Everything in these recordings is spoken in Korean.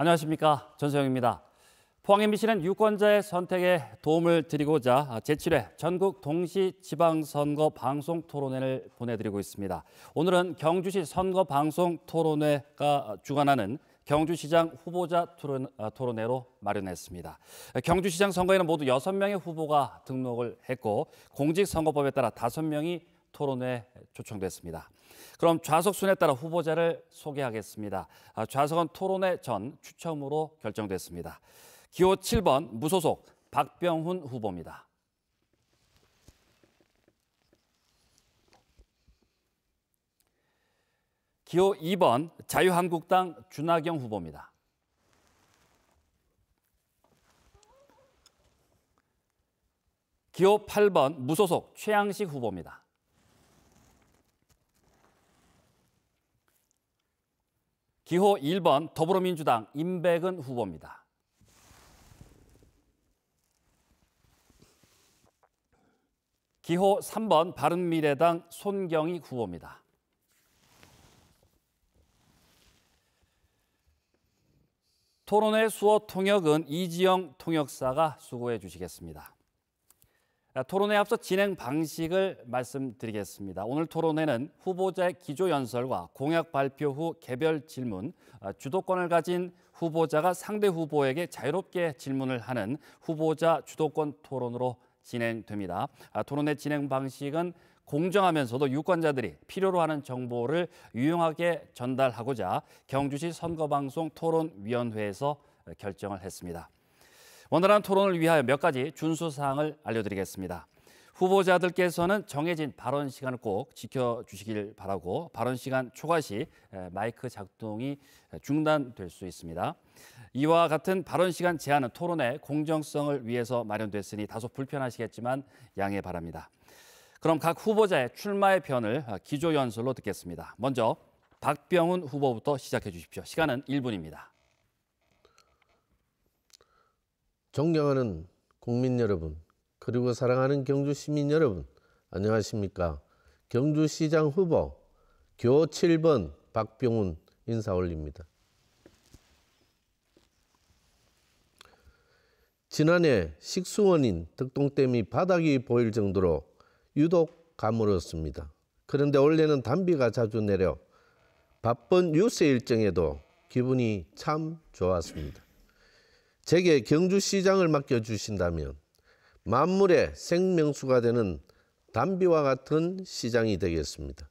안녕하십니까, 전소영입니다. 포항 MBC는 유권자의 선택에 도움을 드리고자 제7회 전국 동시지방선거 방송 토론회를 보내드리고 있습니다. 오늘은 경주시 선거방송 토론회가 주관하는 경주시장 후보자 토론회로 마련했습니다. 경주시장 선거에는 모두 6명의 후보가 등록을 했고 공직선거법에 따라 5명이 토론회에 초청됐습니다. 그럼 좌석 순에 따라 후보자를 소개하겠습니다. 좌석은 토론회 전 추첨으로 결정됐습니다. 기호 7번 무소속 박병훈 후보입니다. 기호 2번 자유한국당 준하경 후보입니다. 기호 8번 무소속 최양식 후보입니다. 기호 1번 더불어민주당 임백은 후보입니다. 기호 3번 바른미래당 손경희 후보입니다. 토론회 수어 통역은 이지영 통역사가 수고해 주시겠습니다. 토론회에 앞서 진행 방식을 말씀드리겠습니다. 오늘 토론회는 후보자의 기조연설과 공약 발표 후 개별 질문, 주도권을 가진 후보자가 상대 후보에게 자유롭게 질문을 하는 후보자 주도권 토론으로 진행됩니다. 토론회 진행 방식은 공정하면서도 유권자들이 필요로 하는 정보를 유용하게 전달하고자 경주시 선거방송 토론위원회에서 결정을 했습니다. 원활한 토론을 위하여 몇 가지 준수사항을 알려드리겠습니다. 후보자들께서는 정해진 발언 시간을 꼭 지켜주시길 바라고 발언 시간 초과 시 마이크 작동이 중단될 수 있습니다. 이와 같은 발언 시간 제한은 토론의 공정성을 위해서 마련됐으니 다소 불편하시겠지만 양해 바랍니다. 그럼 각 후보자의 출마의 변을 기조연설로 듣겠습니다. 먼저 박병훈 후보부터 시작해 주십시오. 시간은 1분입니다. 존경하는 국민 여러분, 그리고 사랑하는 경주 시민 여러분, 안녕하십니까? 경주시장 후보 기호 7번 박병훈 인사 올립니다. 지난해 식수원인 덕동댐이 바닥이 보일 정도로 유독 가물었습니다. 그런데 올해는 단비가 자주 내려 바쁜 유세 일정에도 기분이 참 좋았습니다. 제게 경주시장을 맡겨주신다면 만물의 생명수가 되는 단비와 같은 시장이 되겠습니다.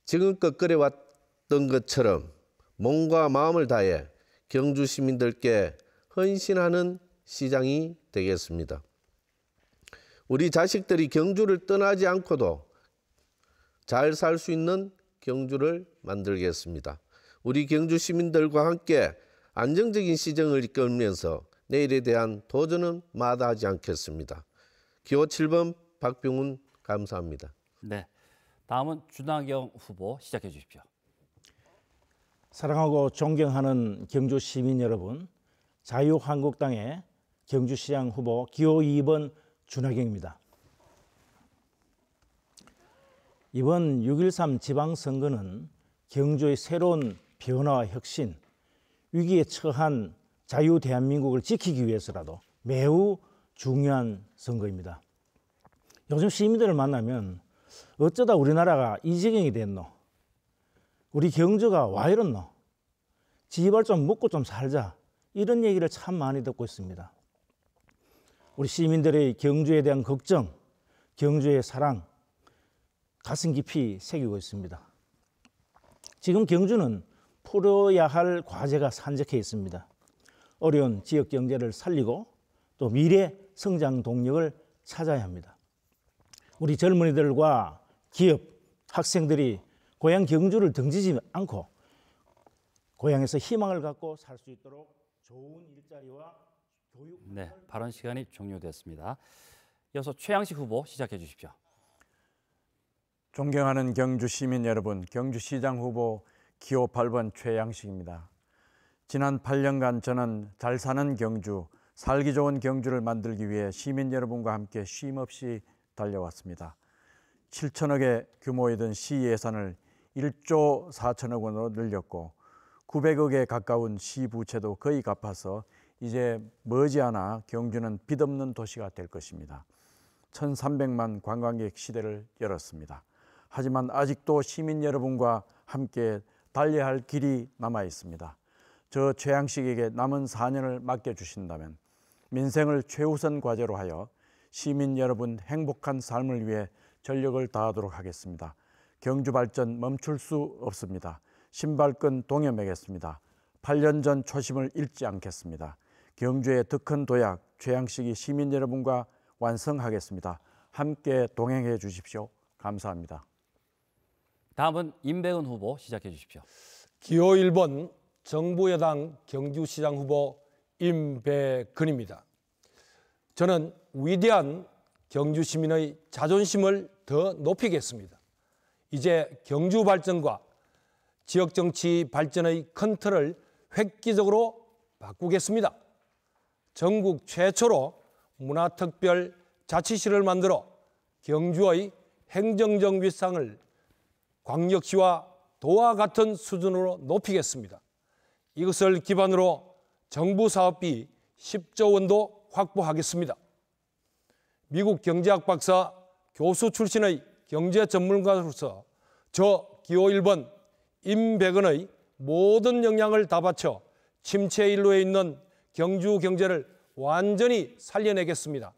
지금껏 그래왔던 것처럼 몸과 마음을 다해 경주 시민들께 헌신하는 시장이 되겠습니다. 우리 자식들이 경주를 떠나지 않고도 잘 살 수 있는 경주를 만들겠습니다. 우리 경주 시민들과 함께 안정적인 시정을 이끌면서 내일에 대한 도전은 마다하지 않겠습니다. 기호 7번 박병훈 감사합니다. 네, 다음은 준하경 후보 시작해 주십시오. 사랑하고 존경하는 경주 시민 여러분, 자유한국당의 경주시장 후보 기호 2번 준하경입니다. 이번 6.13 지방선거는 경주의 새로운 변화와 혁신, 위기에 처한 자유 대한민국을 지키기 위해서라도 매우 중요한 선거입니다. 요즘 시민들을 만나면 어쩌다 우리나라가 이 지경이 됐노? 우리 경주가 와 이렇노? 지발 좀 먹고 좀 살자. 이런 얘기를 참 많이 듣고 있습니다. 우리 시민들의 경주에 대한 걱정, 경주의 사랑, 가슴 깊이 새기고 있습니다. 지금 경주는 풀어야 할 과제가 산적해 있습니다. 어려운 지역 경제를 살리고 또 미래 성장 동력을 찾아야 합니다. 우리 젊은이들과 기업, 학생들이 고향 경주를 등지지 않고 고향에서 희망을 갖고 살 수 있도록 좋은 일자리와 교육. 네, 발언 시간이 종료됐습니다. 이어서 최양식 후보 시작해 주십시오. 존경하는 경주 시민 여러분, 경주시장 후보 기호 8번 최양식입니다. 지난 8년간 저는 잘 사는 경주, 살기 좋은 경주를 만들기 위해 시민 여러분과 함께 쉼없이 달려왔습니다. 7천억의 규모이던 시 예산을 1조 4천억 원으로 늘렸고 900억에 가까운 시부채도 거의 갚아서 이제 머지않아 경주는 빚 없는 도시가 될 것입니다. 1300만 관광객 시대를 열었습니다. 하지만 아직도 시민 여러분과 함께 달려야 할 길이 남아 있습니다. 저 최양식에게 남은 4년을 맡겨주신다면 민생을 최우선 과제로 하여 시민 여러분 행복한 삶을 위해 전력을 다하도록 하겠습니다. 경주 발전 멈출 수 없습니다. 신발끈 동여매겠습니다. 8년 전 초심을 잃지 않겠습니다. 경주의 더 큰 도약 최양식이 시민 여러분과 완성하겠습니다. 함께 동행해 주십시오. 감사합니다. 다음은 임백은 후보 시작해 주십시오. 기호 1번 정부여당 경주시장 후보 임백근입니다. 저는 위대한 경주 시민의 자존심을 더 높이겠습니다. 이제 경주 발전과 지역 정치 발전의 큰 틀을 획기적으로 바꾸겠습니다. 전국 최초로 문화특별 자치시를 만들어 경주의 행정적 위상을 광역시와 도와 같은 수준으로 높이겠습니다. 이것을 기반으로 정부 사업비 10조 원도 확보하겠습니다. 미국 경제학 박사 교수 출신의 경제 전문가로서 저 기호 1번 임백은의 모든 역량을 다 바쳐 침체 일로에 있는 경주 경제를 완전히 살려내겠습니다.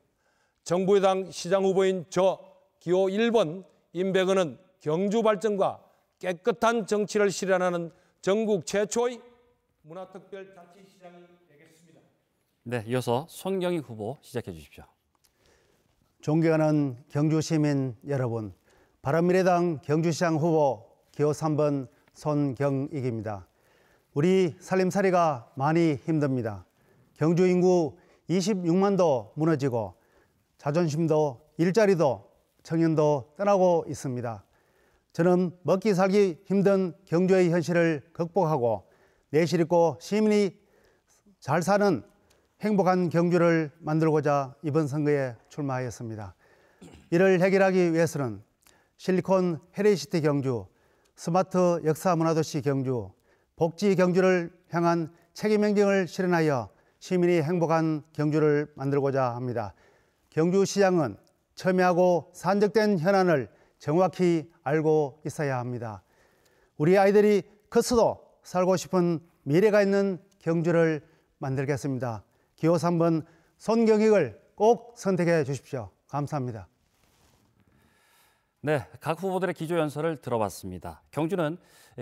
정부여당 시장 후보인 저 기호 1번 임백은은 경주 발전과 깨끗한 정치를 실현하는 전국 최초의 문화특별자치시장이 되겠습니다. 네, 이어서 손경희 후보 시작해 주십시오. 존경하는 경주 시민 여러분, 바른미래당 경주시장 후보 기호 3번 손경익입니다. 우리 살림살이가 많이 힘듭니다. 경주 인구 26만도 무너지고 자존심도 일자리도 청년도 떠나고 있습니다. 저는 먹기 살기 힘든 경주의 현실을 극복하고 내실 있고 시민이 잘 사는 행복한 경주를 만들고자 이번 선거에 출마하였습니다. 이를 해결하기 위해서는 실리콘 해리시티 경주, 스마트 역사문화도시 경주, 복지 경주를 향한 책임행정을 실현하여 시민이 행복한 경주를 만들고자 합니다. 경주시장은 첨예하고 산적된 현안을 정확히 알고 있어야 합니다. 우리 아이들이 커서도 살고 싶은 미래가 있는 경주를 만들겠습니다. 기호 3번 손경익을 꼭 선택해 주십시오. 감사합니다. 네, 각 후보들의 기조연설을 들어봤습니다. 경주는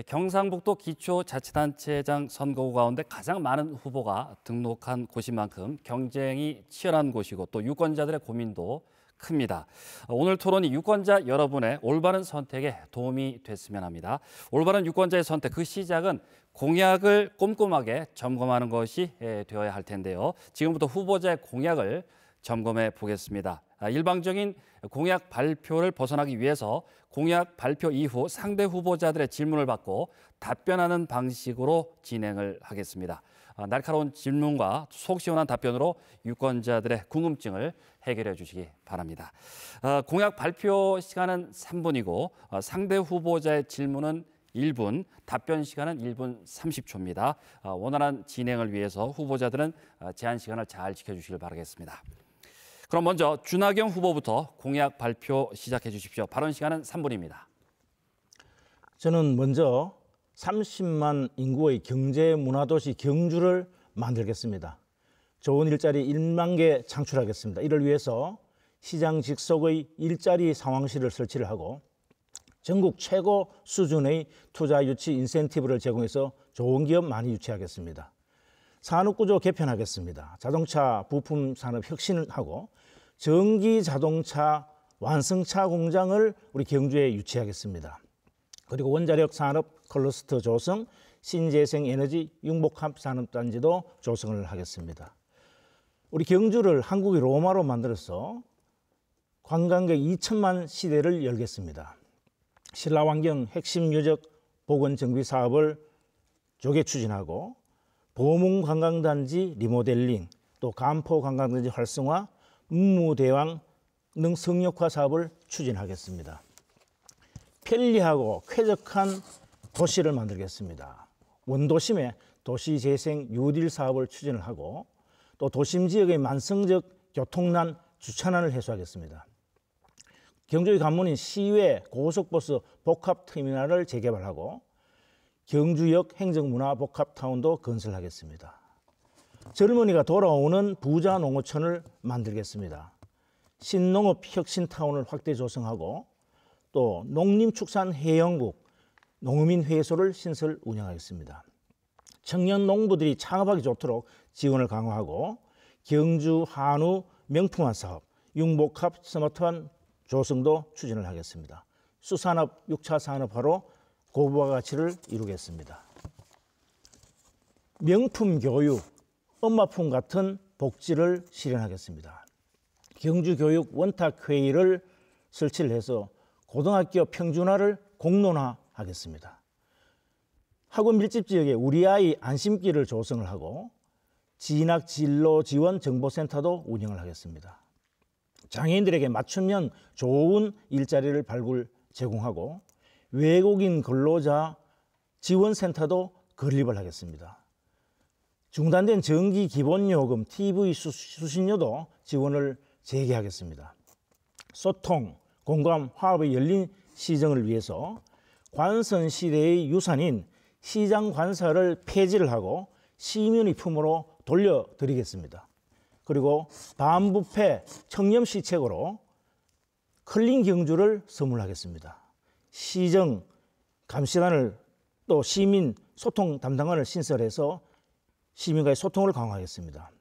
경상북도 기초자치단체장 선거구 가운데 가장 많은 후보가 등록한 곳인 만큼 경쟁이 치열한 곳이고 또 유권자들의 고민도 큽니다. 오늘 토론이 유권자 여러분의 올바른 선택에 도움이 됐으면 합니다. 올바른 유권자의 선택, 그 시작은 공약을 꼼꼼하게 점검하는 것이 되어야 할 텐데요. 지금부터 후보자의 공약을 점검해 보겠습니다. 일방적인 공약 발표를 벗어나기 위해서 공약 발표 이후 상대 후보자들의 질문을 받고 답변하는 방식으로 진행을 하겠습니다. 날카로운 질문과 속 시원한 답변으로 유권자들의 궁금증을 해결해 주시기 바랍니다. 공약 발표 시간은 3분이고 상대 후보자의 질문은 1분, 답변 시간은 1분 30초입니다. 원활한 진행을 위해서 후보자들은 제한 시간을 잘 지켜주시길 바라겠습니다. 그럼 먼저 준하경 후보부터 공약 발표 시작해 주십시오. 발언 시간은 3분입니다. 저는 먼저 30만 인구의 경제 문화도시 경주를 만들겠습니다. 좋은 일자리 1만 개 창출하겠습니다. 이를 위해서 시장 직속의 일자리 상황실을 설치를 하고 전국 최고 수준의 투자 유치 인센티브를 제공해서 좋은 기업 많이 유치하겠습니다. 산업구조 개편하겠습니다. 자동차 부품 산업 혁신을 하고 전기 자동차 완성차 공장을 우리 경주에 유치하겠습니다. 그리고 원자력 산업 클러스터 조성, 신재생 에너지 융복합 산업단지도 조성을 하겠습니다. 우리 경주를 한국의 로마로 만들어서 관광객 2천만 시대를 열겠습니다. 신라환경 핵심 유적 복원 정비 사업을 조기 추진하고 보문 관광단지 리모델링, 또 간포 관광단지 활성화, 문무대왕 등 성역화 사업을 추진하겠습니다. 편리하고 쾌적한 도시를 만들겠습니다. 원도심에 도시재생 뉴딜 사업을 추진을 하고 또 도심 지역의 만성적 교통난 주차난을 해소하겠습니다. 경주의 관문인 시외 고속버스 복합터미널을 재개발하고 경주역 행정문화복합타운도 건설하겠습니다. 젊은이가 돌아오는 부자농어촌을 만들겠습니다. 신농업혁신타운을 확대 조성하고 또 농림축산해영국 농민회소를 신설 운영하겠습니다. 청년 농부들이 창업하기 좋도록 지원을 강화하고 경주 한우 명품화 사업, 융복합 스마트한 조성도 추진을 하겠습니다. 수산업, 6차 산업화로 고부가 가치를 이루겠습니다. 명품 교육, 엄마품 같은 복지를 실현하겠습니다. 경주교육 원탁회의를 설치를 해서 고등학교 평준화를 공론화하겠습니다. 학원 밀집 지역에 우리 아이 안심길을 조성을 하고 진학 진로 지원 정보센터도 운영을 하겠습니다. 장애인들에게 맞춤형 좋은 일자리를 발굴 제공하고 외국인 근로자 지원센터도 건립을 하겠습니다. 중단된 전기 기본요금, TV 수신료도 지원을 재개하겠습니다. 소통, 공감, 화합의 열린 시정을 위해서 관선 시대의 유산인 시장 관사를 폐지를 하고 시민의 품으로 돌려드리겠습니다. 그리고 반부패 청렴시책으로 클린 경주를 선물하겠습니다. 시정 감시단을 또 시민 소통 담당관을 신설해서 시민과의 소통을 강화하겠습니다.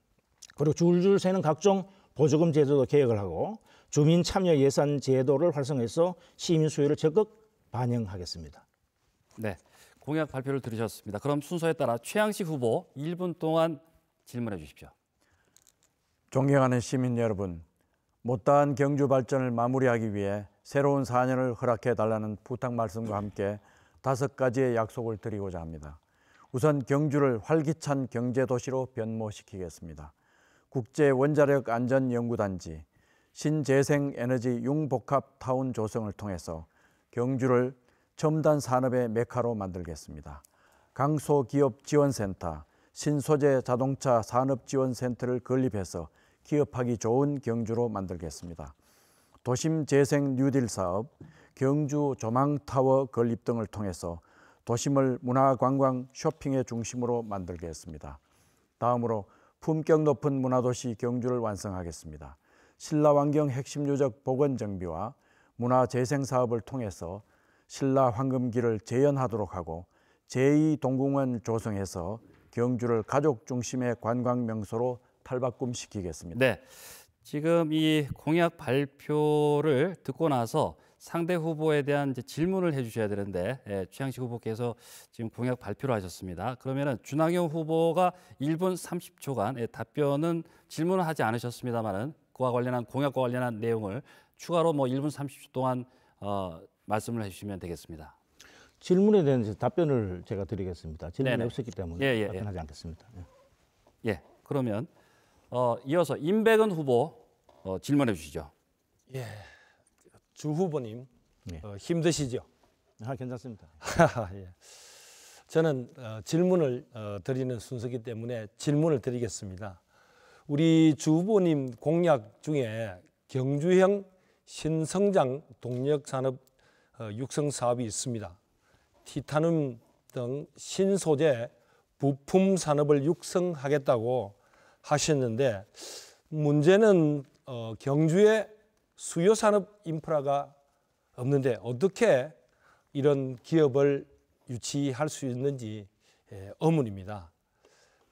그리고 줄줄 새는 각종 보조금 제도도 개혁을 하고 주민 참여 예산 제도를 활성화해서 시민 수요를 적극 반영하겠습니다. 네, 공약 발표를 들으셨습니다. 그럼 순서에 따라 최양식 후보 1분 동안 질문해 주십시오. 존경하는 시민 여러분, 못다한 경주 발전을 마무리하기 위해 새로운 4년을 허락해 달라는 부탁 말씀과 함께 5가지의 약속을 드리고자 합니다. 우선 경주를 활기찬 경제도시로 변모시키겠습니다. 국제원자력안전연구단지, 신재생에너지 융복합타운 조성을 통해서 경주를 첨단 산업의 메카로 만들겠습니다. 강소기업지원센터, 신소재 자동차 산업지원센터를 건립해서 기업하기 좋은 경주로 만들겠습니다. 도심재생 뉴딜 사업, 경주 조망타워 건립 등을 통해서 도심을 문화관광 쇼핑의 중심으로 만들겠습니다. 다음으로 품격 높은 문화도시 경주를 완성하겠습니다. 신라환경 핵심 유적 복원 정비와 문화재생 사업을 통해서 신라황금길을 재현하도록 하고 제2동궁원 조성해서 경주를 가족 중심의 관광 명소로 탈바꿈시키겠습니다. 네, 지금 이 공약 발표를 듣고 나서 상대 후보에 대한 이제 질문을 해주셔야 되는데 최양식 후보께서 지금 공약 발표를 하셨습니다. 그러면은 준하경 후보가 1분 30초간 답변은 질문을 하지 않으셨습니다만은 그와 관련한 공약과 관련한 내용을 추가로 뭐 1분 30초 동안 말씀을 해주시면 되겠습니다. 질문에 대한 답변을 제가 드리겠습니다. 질문이 네네. 없었기 때문에 예. 답변하지 않겠습니다. 예, 그러면 이어서 임백은 후보 질문해 주시죠. 예, 주 후보님 네. 힘드시죠? 괜찮습니다. 예. 저는 질문을 드리는 순서이기 때문에 질문을 드리겠습니다. 우리 주 후보님 공약 중에 경주형 신성장 동력산업 육성 사업이 있습니다. 티타늄 등 신소재 부품 산업을 육성하겠다고 하셨는데 문제는 경주에 수요 산업 인프라가 없는데 어떻게 이런 기업을 유치할 수 있는지 의문입니다.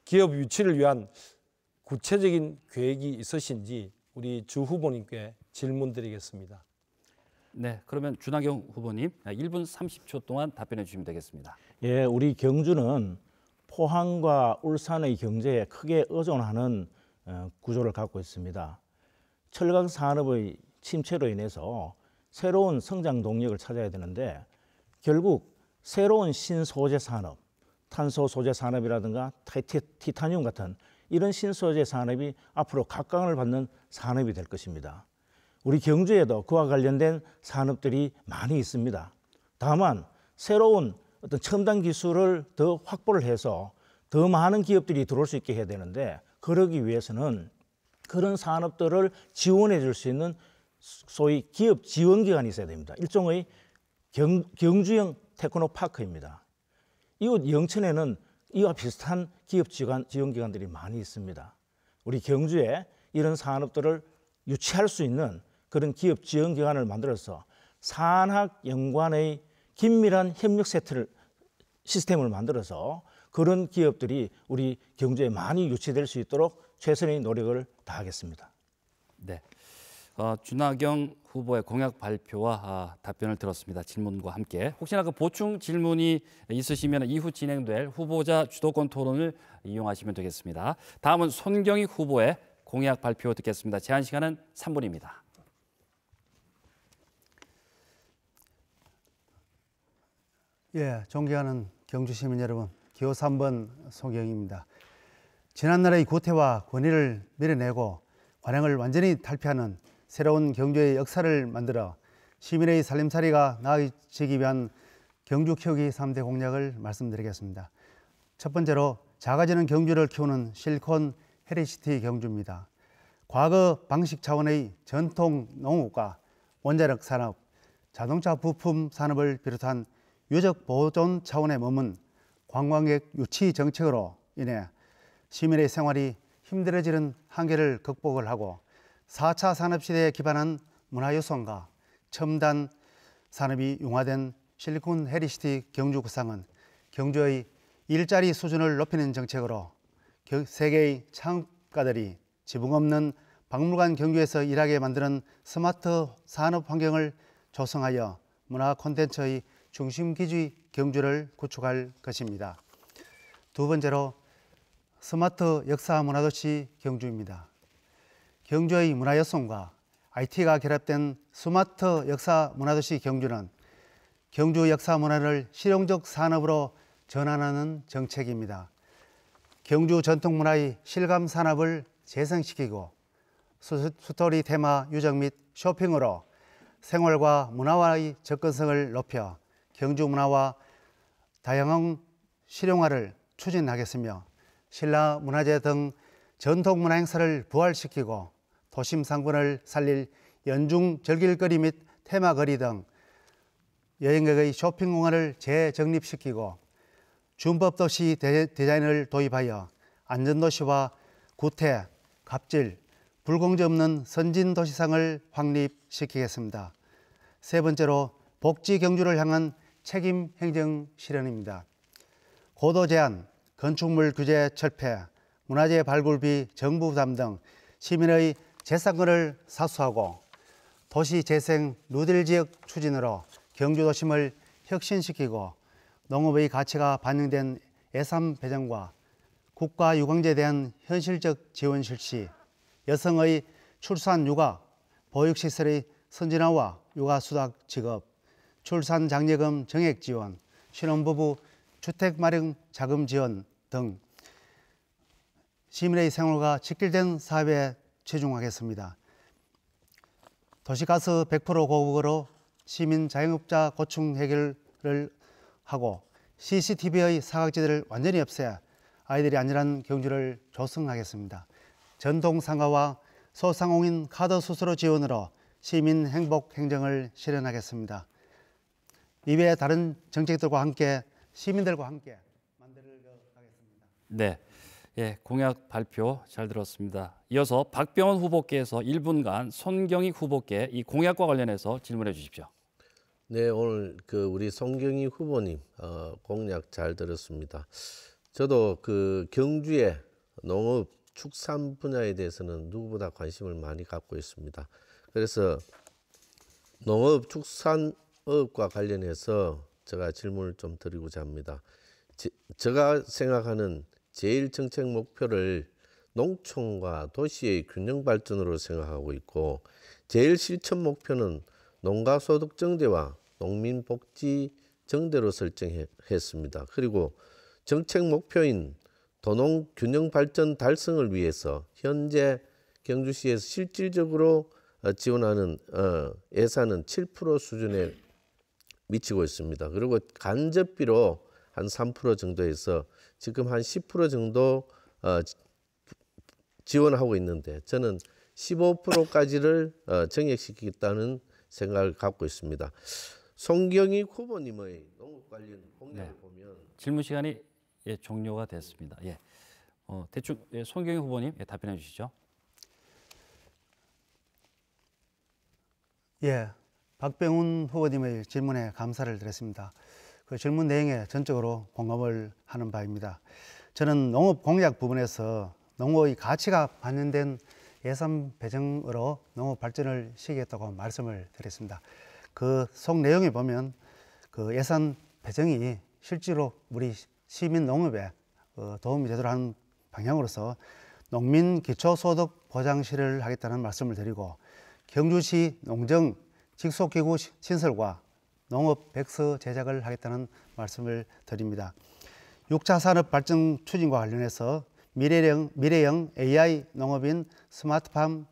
기업 유치를 위한 구체적인 계획이 있으신지 우리 주 후보님께 질문드리겠습니다. 네, 그러면 준하경 후보님 1분 30초 동안 답변해 주시면 되겠습니다. 예, 우리 경주는 포항과 울산의 경제에 크게 의존하는 구조를 갖고 있습니다. 철강 산업의 침체로 인해서 새로운 성장 동력을 찾아야 되는데 결국 새로운 신소재 산업, 탄소 소재 산업이라든가 티타늄 같은 이런 신소재 산업이 앞으로 각광을 받는 산업이 될 것입니다. 우리 경주에도 그와 관련된 산업들이 많이 있습니다. 다만 새로운 어떤 첨단 기술을 더 확보를 해서 더 많은 기업들이 들어올 수 있게 해야 되는데, 그러기 위해서는 그런 산업들을 지원해 줄 수 있는 소위 기업 지원 기관이 있어야 됩니다. 일종의 경주형 테크노파크입니다. 이곳 영천에는 이와 비슷한 기업 지원 기관들이 많이 있습니다. 우리 경주에 이런 산업들을 유치할 수 있는 그런 기업 지원 기관을 만들어서 산학 연관의 긴밀한 협력 시스템을 만들어서 그런 기업들이 우리 경주에 많이 유치될 수 있도록 최선의 노력을 다하겠습니다. 네, 준하경 후보의 공약 발표와 답변을 들었습니다. 질문과 함께 혹시나 그 보충 질문이 있으시면 이후 진행될 후보자 주도권 토론을 이용하시면 되겠습니다. 다음은 손경익 후보의 공약 발표 듣겠습니다. 제한 시간은 3분입니다. 예, 존경하는 경주 시민 여러분, 기호 3번 송경입니다. 지난날의 구태와 권위를 밀어내고 관행을 완전히 탈피하는 새로운 경주의 역사를 만들어 시민의 살림살이가 나아지기 위한 경주 키우기 3대 공약을 말씀드리겠습니다. 첫 번째로 작아지는 경주를 키우는 실리콘 해리시티 경주입니다. 과거 방식 차원의 전통 농업과 원자력 산업, 자동차 부품 산업을 비롯한 유적 보존 차원에 머문 관광객 유치 정책으로 인해 시민의 생활이 힘들어지는 한계를 극복을 하고 4차 산업시대에 기반한 문화유산과 첨단 산업이 융화된 실리콘 해리시티 경주 구상은 경주의 일자리 수준을 높이는 정책으로 세계의 창업가들이 지붕 없는 박물관 경주에서 일하게 만드는 스마트 산업 환경을 조성하여 문화 콘텐츠의 중심기지 경주를 구축할 것입니다. 두 번째로 스마트 역사 문화도시 경주입니다. 경주의 문화여성과 IT가 결합된 스마트 역사 문화도시 경주는 경주 역사 문화를 실용적 산업으로 전환하는 정책입니다. 경주 전통문화의 실감 산업을 재생시키고 스토리 테마 유적 및 쇼핑으로 생활과 문화와의 접근성을 높여 경주 문화와 다양한 실용화를 추진하겠으며 신라 문화제 등 전통 문화 행사를 부활시키고 도심 상권을 살릴 연중 절길거리 및 테마거리 등 여행객의 쇼핑 공간을 재정립시키고 준법도시 디자인을 도입하여 안전도시와 구태, 갑질, 불공정 없는 선진도시상을 확립시키겠습니다. 세 번째로 복지 경주를 향한 책임 행정 실현입니다. 고도 제한, 건축물 규제 철폐, 문화재 발굴비 정부 부담 등 시민의 재산권을 사수하고 도시 재생 누딜 지역 추진으로 경주 도심을 혁신시키고 농업의 가치가 반영된 예산 배정과 국가 유광제에 대한 현실적 지원 실시, 여성의 출산 육아, 보육시설의 선진화와 육아 수당 지급, 출산 장려금 정액 지원, 신혼부부 주택 마련 자금 지원 등 시민의 생활과 직결된 사업에 치중하겠습니다. 도시가스 100% 고국으로 시민 자영업자 고충 해결을 하고 CCTV의 사각지대를 완전히 없애 아이들이 안전한 경주를 조성하겠습니다. 전통상가와 소상공인 카드 수수료 지원으로 시민 행복 행정을 실현하겠습니다. 이외에 다른 정책들과 함께 시민들과 함께 만들어가겠습니다. 네, 공약 발표 잘 들었습니다. 이어서 박병원 후보께서 1분간 손경익 후보께 이 공약과 관련해서 질문해 주십시오. 네, 오늘 우리 손경익 후보님 공약 잘 들었습니다. 저도 경주의 농업 축산 분야에 대해서는 누구보다 관심을 많이 갖고 있습니다. 그래서 농업 축산업과 관련해서 제가 질문을 좀 드리고자 합니다. 제가 생각하는 제일 정책 목표를 농촌과 도시의 균형 발전으로 생각하고 있고, 제일 실천 목표는 농가 소득 증대와 농민 복지 증대로 설정했습니다. 그리고 정책 목표인 도농 균형 발전 달성을 위해서 현재 경주시에서 실질적으로 지원하는 예산은 7% 수준에 미치고 있습니다. 그리고 간접비로 한 3% 정도에서 지금 한 10% 정도 지원하고 있는데 저는 15%까지를 정액시키겠다는 생각을 갖고 있습니다. 송경익 후보님의 농업 관련 공약을 보면 질문 시간이 종료가 됐습니다. 대충 송경익 후보님 답변해 주시죠. 박병훈 후보님의 질문에 감사를 드렸습니다. 그 질문 내용에 전적으로 공감을 하는 바입니다. 저는 농업 공약 부분에서 농업의 가치가 반영된 예산 배정으로 농업 발전을 시키겠다고 말씀을 드렸습니다. 그 속 내용에 보면 그 예산 배정이 실제로 우리 시민 농업에 도움이 되도록 하는 방향으로서 농민 기초소득 보장실을 하겠다는 말씀을 드리고 경주시 농정 직속기구 신설과 농업 백서 제작을 하겠다는 말씀을 드립니다. 6차 산업 발전 추진과 관련해서 미래형 AI 농업인 스마트팜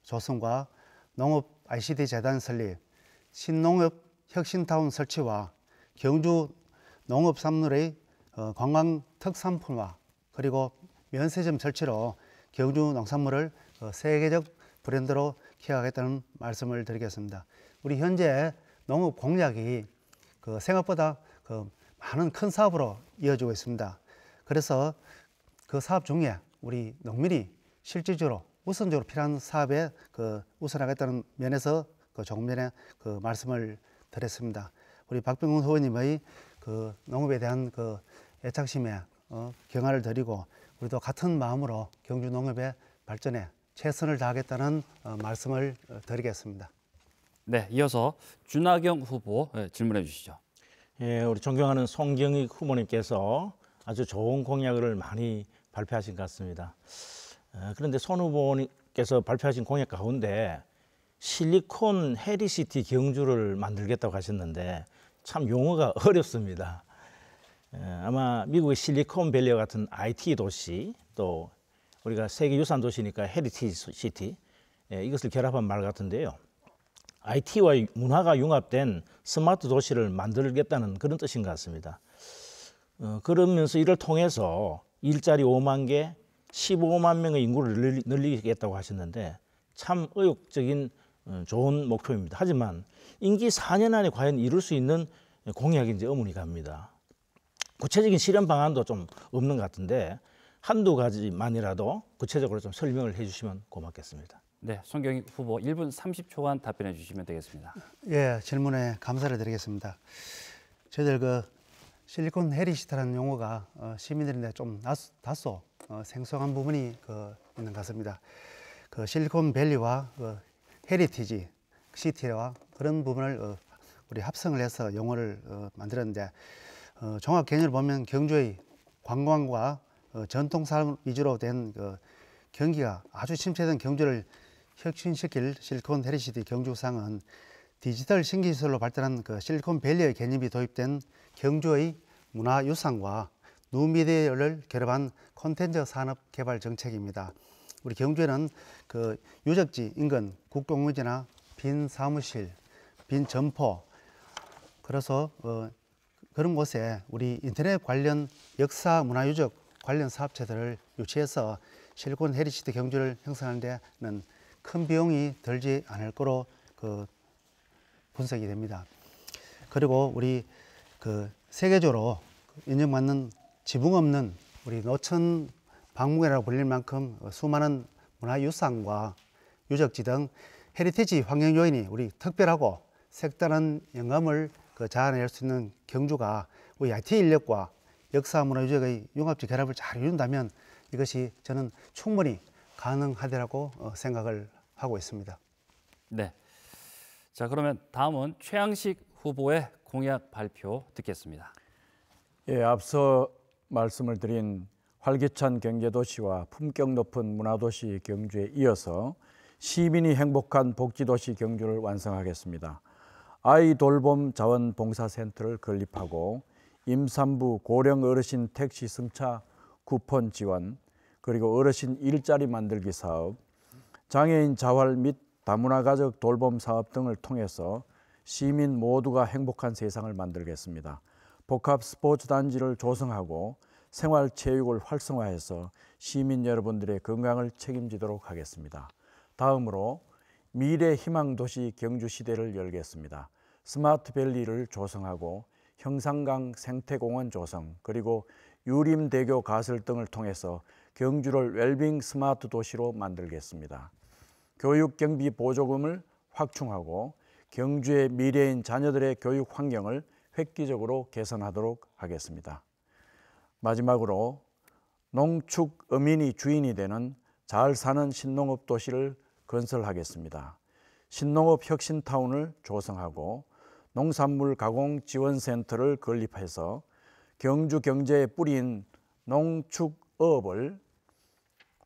조성과 농업 ICT 재단 설립, 신농업 혁신타운 설치와 경주 농업산물의 관광 특산품화, 그리고 면세점 설치로 경주 농산물을 세계적 브랜드로 키워가겠다는 말씀을 드리겠습니다. 우리 현재 농업 공약이 생각보다 많은 큰 사업으로 이어지고 있습니다. 그래서 그 사업 중에 우리 농민이 실질적으로 우선적으로 필요한 사업에 우선하겠다는 면에서 조금 전에 말씀을 드렸습니다. 우리 박병훈 후보님의 농업에 대한 애착심에 경화를 드리고 우리도 같은 마음으로 경주 농업의 발전에 최선을 다하겠다는 말씀을 드리겠습니다. 네, 이어서 준하경 후보 질문해 주시죠. 우리 존경하는 송경익 후보님께서 아주 좋은 공약을 많이 발표하신 것 같습니다. 그런데 손 후보님께서 발표하신 공약 가운데 실리콘 해리시티 경주를 만들겠다고 하셨는데 참 용어가 어렵습니다. 아마 미국의 실리콘밸리와 같은 IT 도시, 또 우리가 세계 유산 도시니까 헤리티지 시티, 이것을 결합한 말 같은데요. IT와 문화가 융합된 스마트 도시를 만들겠다는 그런 뜻인 것 같습니다. 그러면서 이를 통해서 일자리 5만 개, 15만 명의 인구를 늘리겠다고 하셨는데 참 의욕적인 좋은 목표입니다. 하지만 임기 4년 안에 과연 이룰 수 있는 공약인지 의문이 갑니다. 구체적인 실현 방안도 좀 없는 것 같은데 한두 가지만이라도 구체적으로 좀 설명을 해주시면 고맙겠습니다. 네, 송경익 후보 1분 30초간 답변해 주시면 되겠습니다. 질문에 감사를 드리겠습니다. 저희들 실리콘 해리시티라는 용어가 시민들인데 좀 다소 생소한 부분이 있는 것 같습니다. 실리콘밸리와 헤리티지 시티와 그런 부분을 우리 합성을 해서 용어를 만들었는데 종합 개념을 보면 경주의 관광과 전통 산업 위주로 된 경기가 아주 침체된 경주를 혁신시킬 실리콘 해리시티 경주상은 디지털 신기술로 발달한 실리콘밸리의 개념이 도입된 경주의 문화유산과 뉴미디어를 결합한 콘텐츠 산업 개발 정책입니다. 우리 경주에는 유적지 인근 국공유지나 빈 사무실, 빈 점포, 그래서 그런 곳에 우리 인터넷 관련 역사 문화유적 관련 사업체들을 유치해서 실리콘 해리시티 경주를 형성하는 데는 큰 비용이 들지 않을 거로 분석이 됩니다. 그리고 우리 세계적으로 인정받는 지붕 없는 우리 노천 박물관이라고 불릴 만큼 수많은 문화유산과 유적지 등 헤리티지 환경 요인이 우리 특별하고 색다른 영감을 자아낼 수 있는 경주가 우리 IT 인력과 역사 문화유적의 융합적 결합을 잘 이룬다면 이것이 저는 충분히 가능하리라고 생각을 하고 있습니다. 네. 자, 그러면 다음은 최양식 후보의 공약 발표 듣겠습니다. 앞서 말씀을 드린 활기찬 경제도시와 품격 높은 문화도시 경주에 이어서 시민이 행복한 복지도시 경주를 완성하겠습니다. 아이돌봄 자원봉사센터를 건립하고 임산부 고령 어르신 택시 승차 쿠폰 지원, 그리고 어르신 일자리 만들기 사업, 장애인 자활 및 다문화 가족 돌봄 사업 등을 통해서 시민 모두가 행복한 세상을 만들겠습니다. 복합 스포츠 단지를 조성하고 생활체육을 활성화해서 시민 여러분들의 건강을 책임지도록 하겠습니다. 다음으로 미래 희망 도시 경주시대를 열겠습니다. 스마트밸리를 조성하고 형산강 생태공원 조성, 그리고 유림대교 가설 등을 통해서 경주를 웰빙 스마트 도시로 만들겠습니다. 교육경비 보조금을 확충하고 경주의 미래인 자녀들의 교육 환경을 획기적으로 개선하도록 하겠습니다. 마지막으로 농축 어민이 주인이 되는 잘 사는 신농업 도시를 건설하겠습니다. 신농업 혁신타운을 조성하고 농산물 가공 지원센터를 건립해서 경주 경제의 뿌리인 농축어업을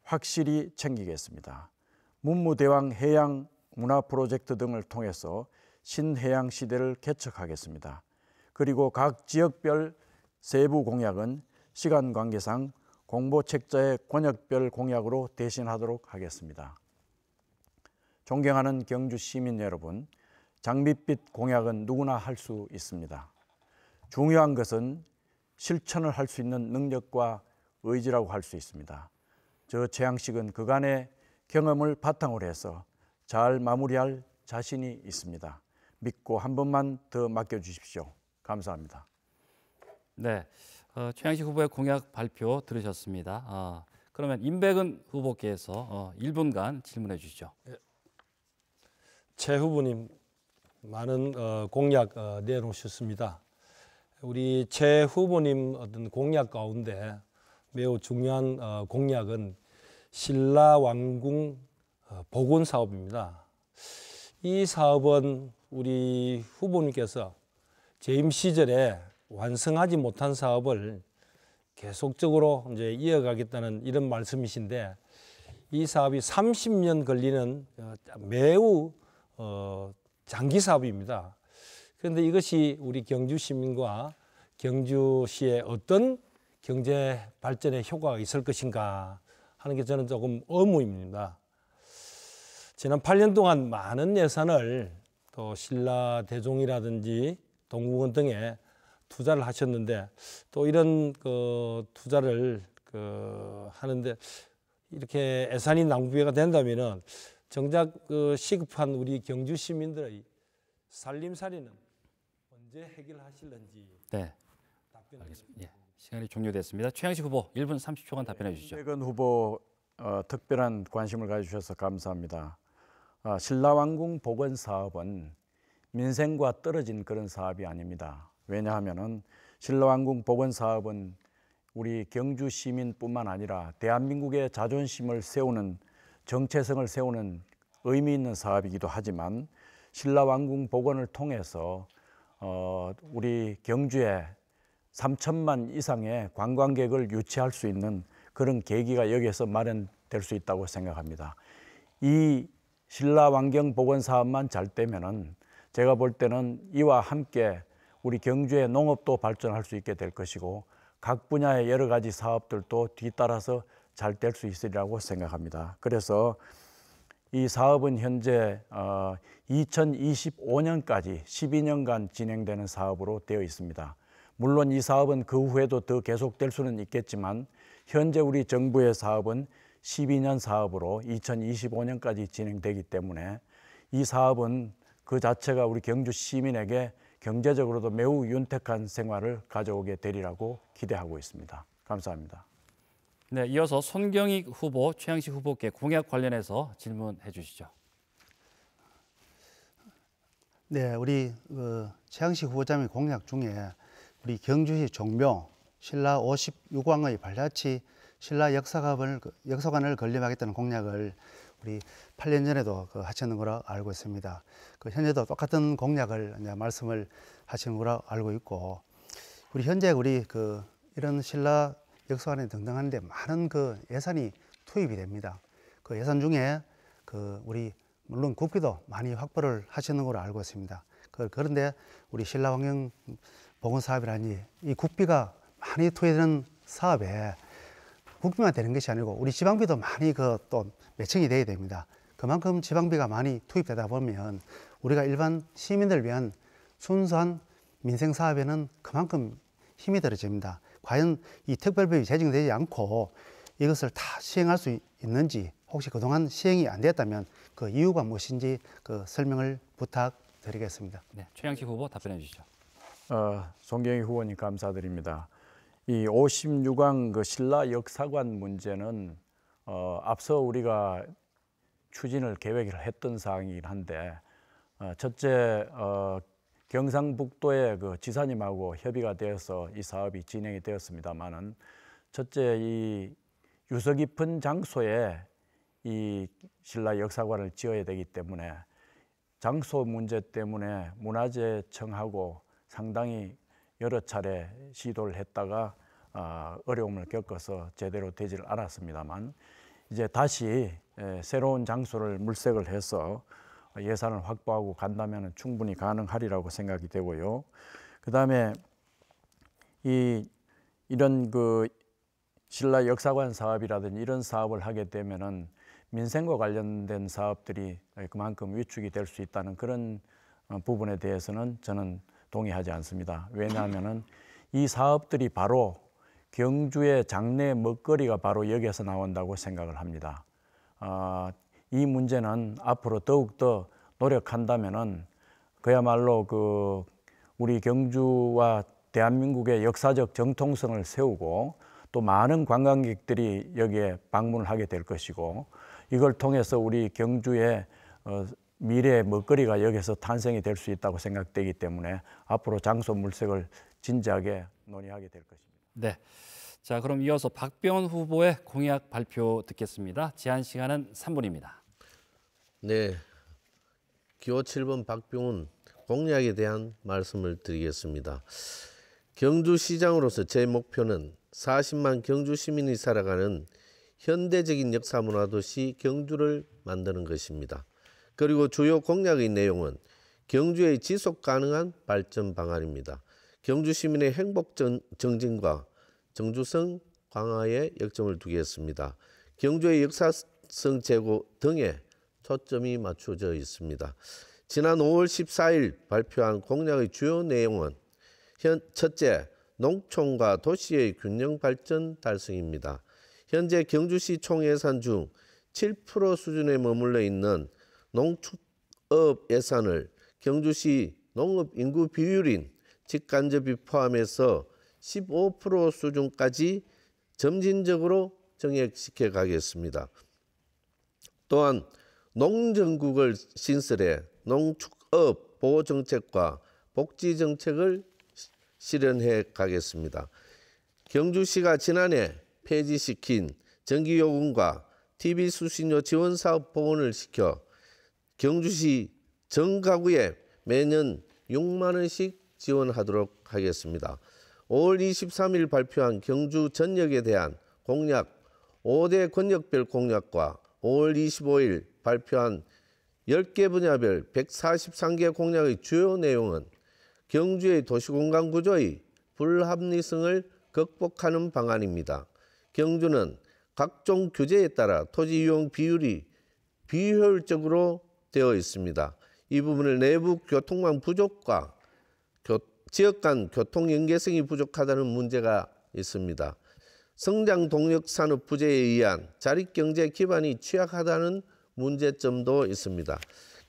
확실히 챙기겠습니다. 문무대왕 해양 문화 프로젝트 등을 통해서 신해양 시대를 개척하겠습니다. 그리고 각 지역별 세부 공약은 시간 관계상 공보책자의 권역별 공약으로 대신하도록 하겠습니다. 존경하는 경주 시민 여러분, 장밋빛 공약은 누구나 할 수 있습니다. 중요한 것은 실천을 할 수 있는 능력과 의지라고 할 수 있습니다. 저 최양식은 그간의 경험을 바탕으로 해서 잘 마무리할 자신이 있습니다. 믿고 한 번만 더 맡겨주십시오. 감사합니다. 네, 최양식 후보의 공약 발표 들으셨습니다. 그러면 임백은 후보께서 1분간 질문해 주시죠. 최 후보님 많은 공약 내놓으셨습니다. 우리 최 후보님 어떤 공약 가운데 매우 중요한 공약은 신라왕궁 복원 사업입니다. 이 사업은 우리 후보님께서 재임 시절에 완성하지 못한 사업을 계속적으로 이제 이어가겠다는 이런 말씀이신데, 이 사업이 30년 걸리는 매우 장기 사업입니다. 그런데 이것이 우리 경주 시민과 경주시에 어떤 경제 발전에 효과가 있을 것인가 하는 게 저는 조금 의문입니다. 지난 8년 동안 많은 예산을 또 신라대종이라든지 동국원 등에 투자를 하셨는데, 또 이런 투자를 하는데 이렇게 예산이 낭비가 된다면은 정작 시급한 우리 경주 시민들의 살림살이는 언제 해결하실는지. 네, 알겠습니다. 예, 시간이 종료됐습니다. 최양식 후보 1분 30초간 답변해 주시죠. 임백은 후보 특별한 관심을 가져주셔서 감사합니다. 신라왕궁 복원 사업은 민생과 떨어진 그런 사업이 아닙니다. 왜냐하면은 신라왕궁 복원 사업은 우리 경주 시민뿐만 아니라 대한민국의 자존심을 세우는, 정체성을 세우는 의미 있는 사업이기도 하지만, 신라왕궁 복원을 통해서 우리 경주에 3천만 이상의 관광객을 유치할 수 있는 그런 계기가 여기에서 마련될 수 있다고 생각합니다. 이 신라왕경 복원 사업만 잘 되면은 제가 볼 때는 이와 함께 우리 경주의 농업도 발전할 수 있게 될 것이고, 각 분야의 여러 가지 사업들도 뒤따라서 잘 될 수 있으리라고 생각합니다. 그래서 이 사업은 현재 2025년까지 12년간 진행되는 사업으로 되어 있습니다. 물론 이 사업은 그 후에도 더 계속될 수는 있겠지만, 현재 우리 정부의 사업은 12년 사업으로 2025년까지 진행되기 때문에 이 사업은 그 자체가 우리 경주 시민에게 경제적으로도 매우 윤택한 생활을 가져오게 되리라고 기대하고 있습니다. 감사합니다. 네, 이어서 손경익 후보, 최양식 후보께 공약 관련해서 질문해 주시죠. 네, 우리 최양식 후보자의 공약 중에 우리 경주시 종묘 신라 56왕의 발자취 신라 역사관을 건립하겠다는 공약을 우리 8년 전에도 하시는 거로 알고 있습니다. 현재도 똑같은 공약을 말씀을 하시는 거로 알고 있고, 우리 현재 이런 신라 역사관에 등등하는데 많은 예산이 투입이 됩니다. 그 예산 중에 우리 물론 국비도 많이 확보를 하시는 걸로 알고 있습니다. 그런데 우리 신라왕경 복원 사업이라니 이 국비가 많이 투입되는 사업에 국비만 되는 것이 아니고 우리 지방비도 많이 또 매칭이 돼야 됩니다. 그만큼 지방비가 많이 투입되다 보면 우리가 일반 시민들을 위한 순수한 민생 사업에는 그만큼 힘이 들어집니다. 과연 이 특별법이 제정되지 않고 이것을 다 시행할 수 있는지, 혹시 그동안 시행이 안 됐다면 그 이유가 무엇인지 그 설명을 부탁드리겠습니다. 네, 최양식 후보 답변해 주시죠. 송경희 후보님 감사드립니다. 이 56왕 그 신라 역사관 문제는 앞서 우리가 추진을 계획을 했던 사항이긴 한데, 첫째 경상북도의 그 지사님하고 협의가 되어서 이 사업이 진행이 되었습니다만은, 첫째 이 유서 깊은 장소에 이 신라 역사관을 지어야 되기 때문에 장소 문제 때문에 문화재청하고 상당히 여러 차례 시도를 했다가 어려움을 겪어서 제대로 되지를 않았습니다만, 이제 다시 새로운 장소를 물색을 해서 예산을 확보하고 간다면 충분히 가능하리라고 생각이 되고요. 그다음에 이런 그 신라 역사관 사업이라든지 이런 사업을 하게 되면은 민생과 관련된 사업들이 그만큼 위축이 될 수 있다는 그런 부분에 대해서는 저는 동의하지 않습니다. 왜냐하면은 이 사업들이 바로 경주의 장래 먹거리가 바로 여기에서 나온다고 생각을 합니다. 이 문제는 앞으로 더욱더 노력한다면은 그야말로 그 우리 경주와 대한민국의 역사적 정통성을 세우고 또 많은 관광객들이 여기에 방문을 하게 될 것이고, 이걸 통해서 우리 경주의 미래의 먹거리가 여기서 탄생이 될 수 있다고 생각되기 때문에 앞으로 장소 물색을 진지하게 논의하게 될 것입니다. 네. 자, 그럼 이어서 박병원 후보의 공약 발표 듣겠습니다. 제한 시간은 3분입니다. 네, 기호 7번 박병훈 공약에 대한 말씀을 드리겠습니다. 경주시장으로서 제 목표는 40만 경주 시민이 살아가는 현대적인 역사문화도시 경주를 만드는 것입니다. 그리고 주요 공약의 내용은 경주의 지속 가능한 발전 방안입니다. 경주 시민의 행복 정진과 정주성 강화에 역점을 두겠습니다. 경주의 역사성 제고 등에 초점이 맞춰져 있습니다. 지난 5월 14일 발표한 공약의 주요 내용은 첫째, 농촌과 도시의 균형 발전 달성입니다. 현재 경주시 총예산 중 7% 수준에 머물러 있는 농축업 예산을 경주시 농업 인구 비율인 직간접이 포함해서 15% 수준까지 점진적으로 정액시켜 가겠습니다. 또한 농정국을 신설해 농축업 보호정책과 복지정책을 실현해 가겠습니다. 경주시가 지난해 폐지시킨 전기요금과 TV 수신료 지원 사업 복원을 시켜 경주시 전 가구에 매년 6만 원씩 지원하도록 하겠습니다. 5월 23일 발표한 경주 전역에 대한 공약 5대 권역별 공약과 5월 25일 발표한 10개 분야별 143개 공약의 주요 내용은 경주의 도시공간 구조의 불합리성을 극복하는 방안입니다. 경주는 각종 규제에 따라 토지 이용 비율이 비효율적으로 되어 있습니다. 이 부분을 내부 교통망 부족과 지역 간 교통 연계성이 부족하다는 문제가 있습니다. 성장 동력 산업 부재에 의한 자립 경제 기반이 취약하다는 문제점도 있습니다.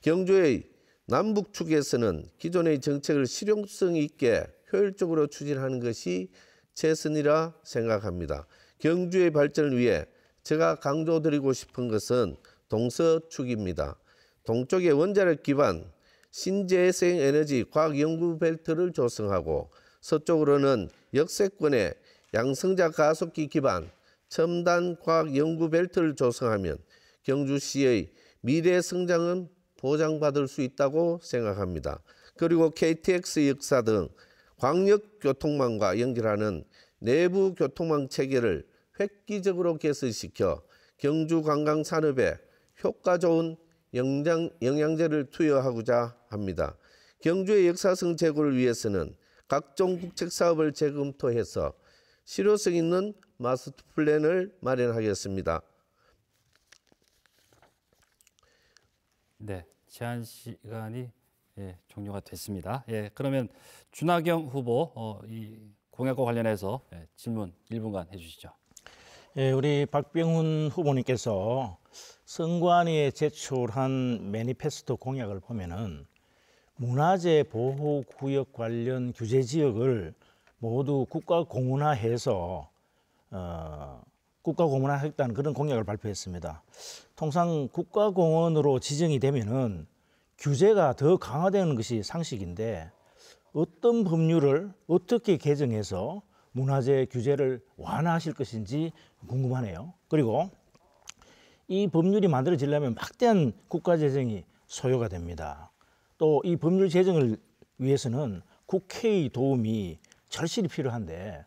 경주의 남북축에서는 기존의 정책을 실용성 있게 효율적으로 추진하는 것이 최선이라 생각합니다. 경주의 발전을 위해 제가 강조드리고 싶은 것은 동서축입니다. 동쪽의 원자력 기반 신재생 에너지 과학연구 벨트를 조성하고, 서쪽으로는 역세권의 양성자 가속기 기반 첨단 과학연구 벨트를 조성하면 경주시의 미래 성장은 보장받을 수 있다고 생각합니다. 그리고 KTX 역사 등 광역교통망과 연결하는 내부 교통망 체계를 획기적으로 개선시켜 경주 관광산업에 효과 좋은 영양제를 투여하고자 합니다. 경주의 역사성 제고를 위해서는 각종 국책사업을 재검토해서 실효성 있는 마스터 플랜을 마련하겠습니다. 네, 제한 시간이 예, 종료가 됐습니다. 예, 그러면 준하경 후보 이 공약과 관련해서 질문 1분간 해주시죠. 예, 우리 박병훈 후보님께서 선관위에 제출한 매니페스토 공약을 보면은 문화재 보호 구역 관련 규제 지역을 모두 국가 공원화해서 국가 공원화하겠다는 그런 공약을 발표했습니다. 통상 국가 공원으로 지정이 되면은 규제가 더 강화되는 것이 상식인데 어떤 법률을 어떻게 개정해서 문화재 규제를 완화하실 것인지 궁금하네요. 그리고 이 법률이 만들어지려면 막대한 국가 재정이 소요가 됩니다. 또 이 법률 제정을 위해서는 국회의 도움이 절실히 필요한데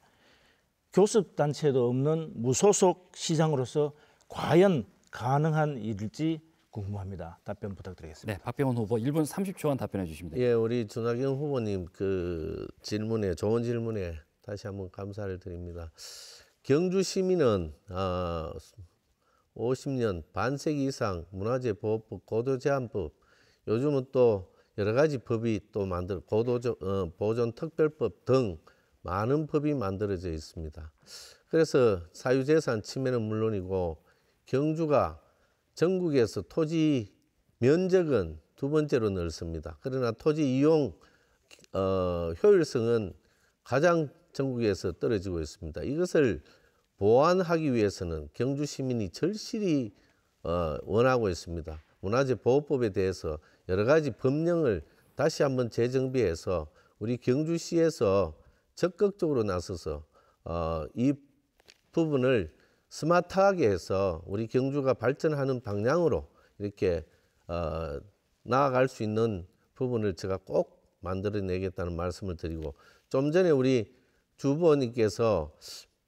교섭단체도 없는 무소속 시장으로서 과연 가능한 일일지 궁금합니다. 답변 부탁드리겠습니다. 네, 박병훈 후보 1분 30초간 답변해 주시면 됩니다. 예, 우리 준하경 후보님 그 질문에 좋은 질문에 다시 한번 감사를 드립니다. 경주 시민은 50년 반세기 이상 문화재 보호법, 고도제한법, 요즘은 또 여러 가지 법이 또 보존 특별법 등 많은 법이 만들어져 있습니다. 그래서 사유재산 침해는 물론이고 경주가 전국에서 토지 면적은 두 번째로 넓습니다. 그러나 토지 이용 효율성은 가장 전국에서 떨어지고 있습니다. 이것을 보완하기 위해서는 경주 시민이 절실히 원하고 있습니다. 문화재 보호법에 대해서 여러 가지 법령을 다시 한번 재정비해서 우리 경주시에서 적극적으로 나서서 이 부분을 스마트하게 해서 우리 경주가 발전하는 방향으로 이렇게 나아갈 수 있는 부분을 제가 꼭 만들어내겠다는 말씀을 드리고, 좀 전에 우리 주 후보님께서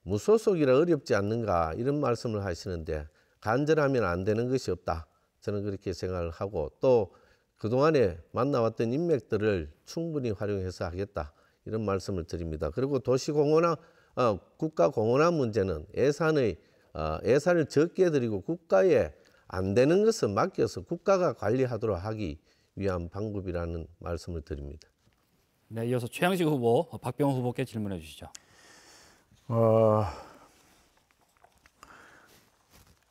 무소속이라 어렵지 않는가 이런 말씀을 하시는데 간절하면 안 되는 것이 없다. 저는 그렇게 생각을 하고, 또 그동안에 만나왔던 인맥들을 충분히 활용해서 하겠다 이런 말씀을 드립니다. 그리고 도시공원화, 국가공원화 문제는 예산을 적게 드리고 국가에 안 되는 것은 맡겨서 국가가 관리하도록 하기 위한 방법이라는 말씀을 드립니다. 네, 이어서 최양식 후보, 박병훈 후보께 질문해 주시죠.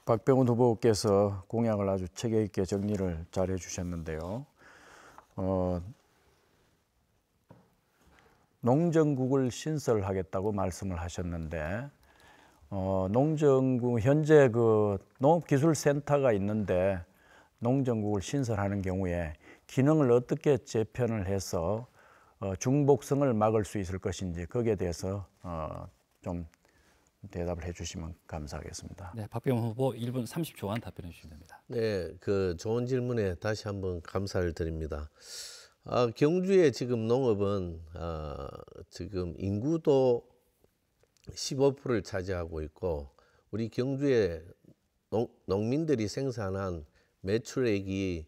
박병훈 후보께서 공약을 아주 체계 있게 정리를 잘 해주셨는데요. 농정국을 신설하겠다고 말씀을 하셨는데, 농정국 현재 그 농업기술센터가 있는데 농정국을 신설하는 경우에 기능을 어떻게 재편을 해서 중복성을 막을 수 있을 것인지 거기에 대해서 좀 대답을 해주시면 감사하겠습니다. 네, 박병훈 후보 1분 30초간 답변해 주시면 됩니다. 네, 그 좋은 질문에 다시 한번 감사를 드립니다. 경주의 지금 농업은 지금 인구도 15%를 차지하고 있고, 우리 경주의 농민들이 생산한 매출액이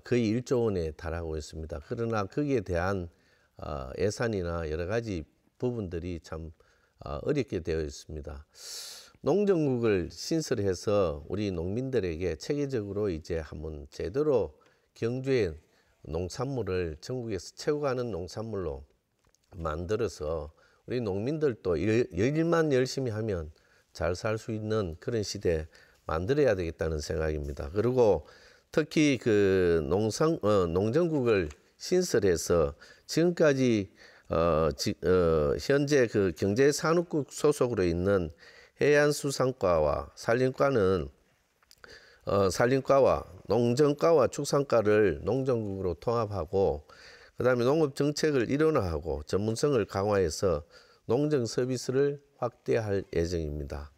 거의 1조 원에 달하고 있습니다. 그러나 거기에 대한 예산이나 여러 가지 부분들이 참 어렵게 되어 있습니다. 농정국을 신설해서 우리 농민들에게 체계적으로 이제 한번 제대로 경주의 농산물을 전국에서 채워가는 농산물로 만들어서 우리 농민들도 일만 열심히 하면 잘 살 수 있는 그런 시대 만들어야 되겠다는 생각입니다. 그리고 특히 그 농정국을 신설해서 지금까지 현재 그 경제산업국 소속으로 있는 해양수산과와 산림과는 산림과와 농정과와 축산과를 농정국으로 통합하고, 그다음에 농업 정책을 일원화하고 전문성을 강화해서 농정 서비스를 확대할 예정입니다.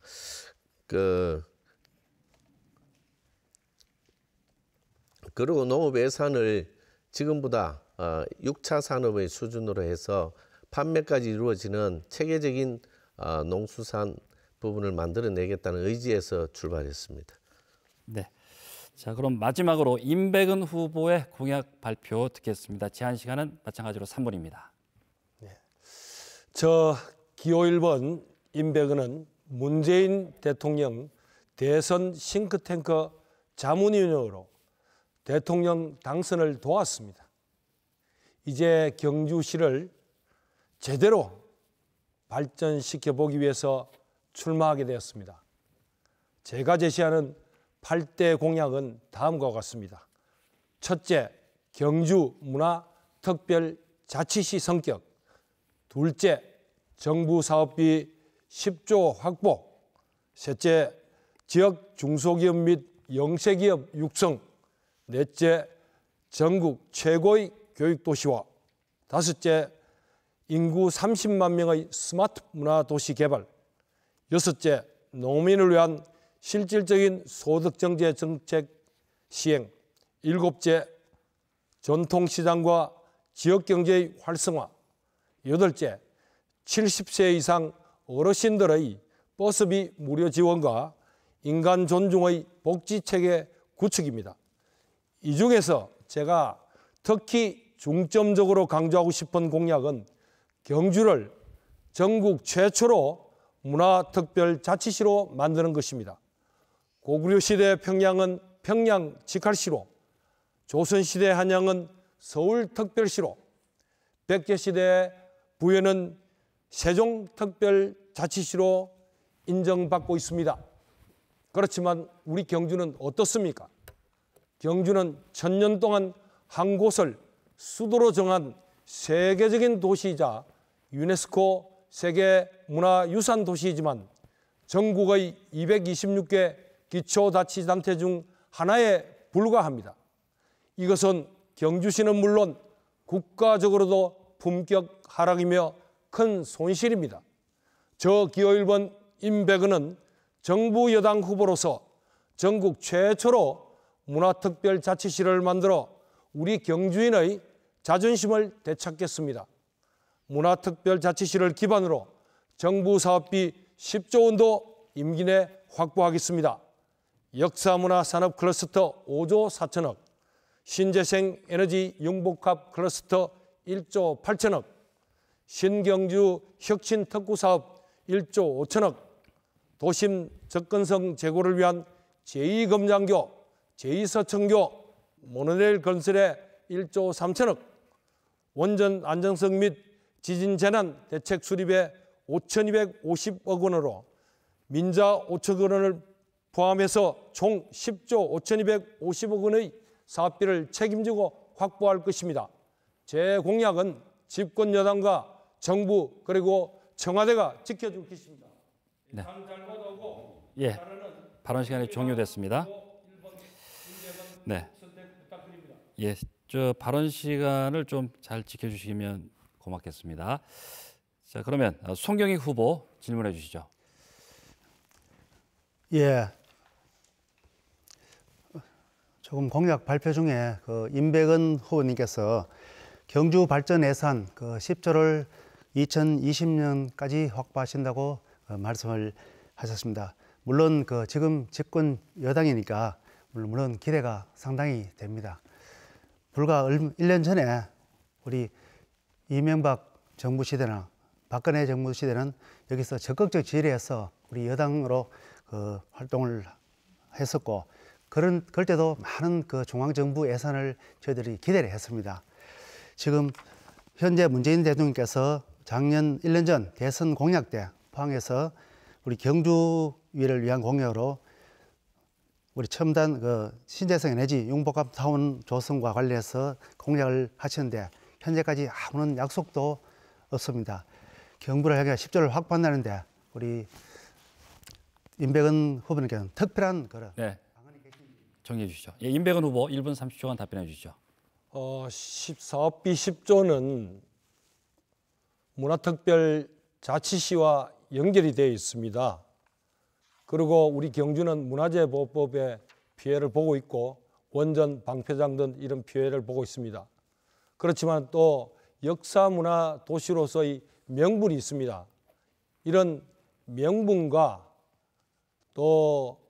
그리고 농업 예산을 지금보다 6차 산업의 수준으로 해서 판매까지 이루어지는 체계적인 농수산 부분을 만들어내겠다는 의지에서 출발했습니다. 네. 자, 그럼 마지막으로 임백은 후보의 공약 발표 듣겠습니다. 제한 시간은 마찬가지로 3분입니다. 저 기호 1번 임백은은 문재인 대통령 대선 싱크탱크 자문위원으로 대통령 당선을 도왔습니다. 이제 경주시를 제대로 발전시켜 보기 위해서 출마하게 되었습니다. 제가 제시하는 8대 공약은 다음과 같습니다. 첫째, 경주 문화특별자치시 성격. 둘째, 정부 사업비 10조 확보. 셋째, 지역 중소기업 및 영세기업 육성. 넷째, 전국 최고의 교육도시화. 다섯째, 인구 30만 명의 스마트 문화도시 개발. 여섯째, 농민을 위한 실질적인 소득정제 정책 시행. 일곱째, 전통시장과 지역경제의 활성화. 여덟째, 70세 이상 어르신들의 버스비 무료 지원과 인간 존중의 복지체계 구축입니다. 이 중에서 제가 특히 중점적으로 강조하고 싶은 공약은 경주를 전국 최초로 문화특별자치시로 만드는 것입니다. 고구려시대 평양은 평양 직할시로, 조선시대 한양은 서울특별시로, 백제시대 부여는 세종특별자치시로 인정받고 있습니다. 그렇지만 우리 경주는 어떻습니까? 경주는 1000년 동안 한 곳을 수도로 정한 세계적인 도시이자 유네스코 세계문화유산 도시이지만 전국의 226개 기초자치단체 중 하나에 불과합니다. 이것은 경주시는 물론 국가적으로도 품격 하락이며 큰 손실입니다. 저 기호 1번 임백은은 정부 여당 후보로서 전국 최초로 문화특별자치시를 만들어 우리 경주인의 자존심을 되찾겠습니다. 문화특별자치시를 기반으로 정부 사업비 10조 원도 임기 내 확보하겠습니다. 역사문화산업 클러스터 5조 4천억, 신재생 에너지 융복합 클러스터 1조 8천억, 신경주 혁신 특구 사업 1조 5천억, 도심 접근성 제고를 위한 제2검장교, 제2서천교, 모노레일 건설에 1조 3천억, 원전 안정성 및 지진 재난 대책 수립에 5,250억 원으로 민자 5천 원을 포함해서 총 10조 5,250억 원의 사업비를 책임지고 확보할 것입니다. 제 공약은 집권 여당과 정부 그리고 청와대가 지켜줄 것입니다. 네. 예, 발언 시간이 종료됐습니다. 네. 예, 저 발언 시간을 좀 잘 지켜주시면 고맙겠습니다. 자, 그러면 송경희 후보 질문해 주시죠. 예. 조금 공약 발표 중에 임백은 후보님께서 경주 발전 예산 10조를 2020년까지 확보하신다고 말씀을 하셨습니다. 물론 지금 집권 여당이니까 물론 기대가 상당히 됩니다. 불과 1년 전에 우리 이명박 정부 시대나 박근혜 정부 시대는 여기서 적극적 지지해서 우리 여당으로 활동을 했었고 그럴 때도 많은 중앙정부 예산을 저희들이 기대를 했습니다. 지금 현재 문재인 대통령께서 작년 1년 전 대선 공약 때 포항에서 우리 경주위를 위한 공약으로 우리 첨단 신재생 에너지 융복합 타운 조성과 관련해서 공약을 하셨는데 현재까지 아무런 약속도 없습니다. 경부를 향해 10조를 확보한다는데 우리 임백은 후보님께는 특별한 네. 정리해 주시죠. 예, 임백은 후보 1분 30초간 답변해 주시죠. 사업비 10조는 문화특별자치시와 연결이 되어 있습니다. 그리고 우리 경주는 문화재보호법의 피해를 보고 있고 원전, 방패장 등 이런 피해를 보고 있습니다. 그렇지만 또 역사문화도시로서의 명분이 있습니다. 이런 명분과 또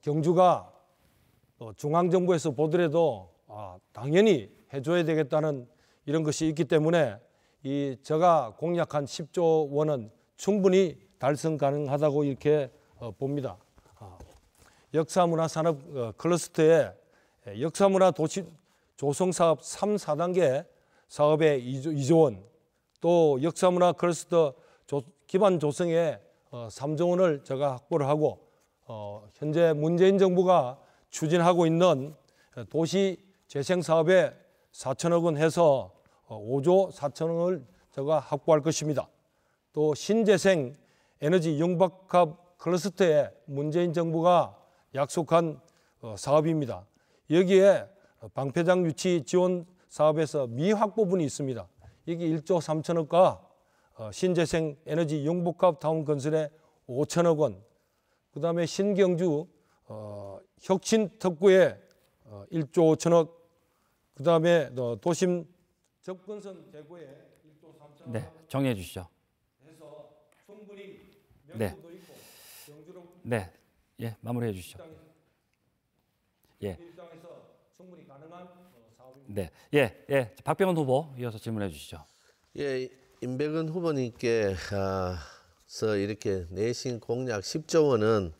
경주가 중앙정부에서 보더라도 당연히 해줘야 되겠다는 이런 것이 있기 때문에 제가 공약한 10조 원은 충분히 달성 가능하다고 이렇게 봅니다. 역사문화산업 클러스터에 역사문화도시 조성사업 3, 4단계 사업에 2조 원, 또 역사문화 클러스터 기반 조성에 3조 원을 제가 확보를 하고 현재 문재인 정부가 추진하고 있는 도시 재생 사업에 4천억 원 해서 5조 4천억 원을 제가 확보할 것입니다. 또 신재생 에너지 융복합 클러스터에 문재인 정부가 약속한 사업입니다. 여기에 방패장 유치 지원 사업에서 미확보분이 있습니다. 여기 1조 3천억과 신재생 에너지 융복합 타운 건설에 5천억 원, 그 다음에 신경주 혁신 특구에 1조 5천억, 그 다음에 도심 접근선 대구에 1조 3천억 네, 정리해 주시죠. 해서 충분히 네. 명분도 있고 경주로 네, 예, 마무리해 주시죠. 예, 입장에서 충분히 가능한 사업입니다. 네, 예, 박병원 후보 이어서 질문해 주시죠. 예, 임백은 후보님께서 이렇게 내신 공약 10조 원은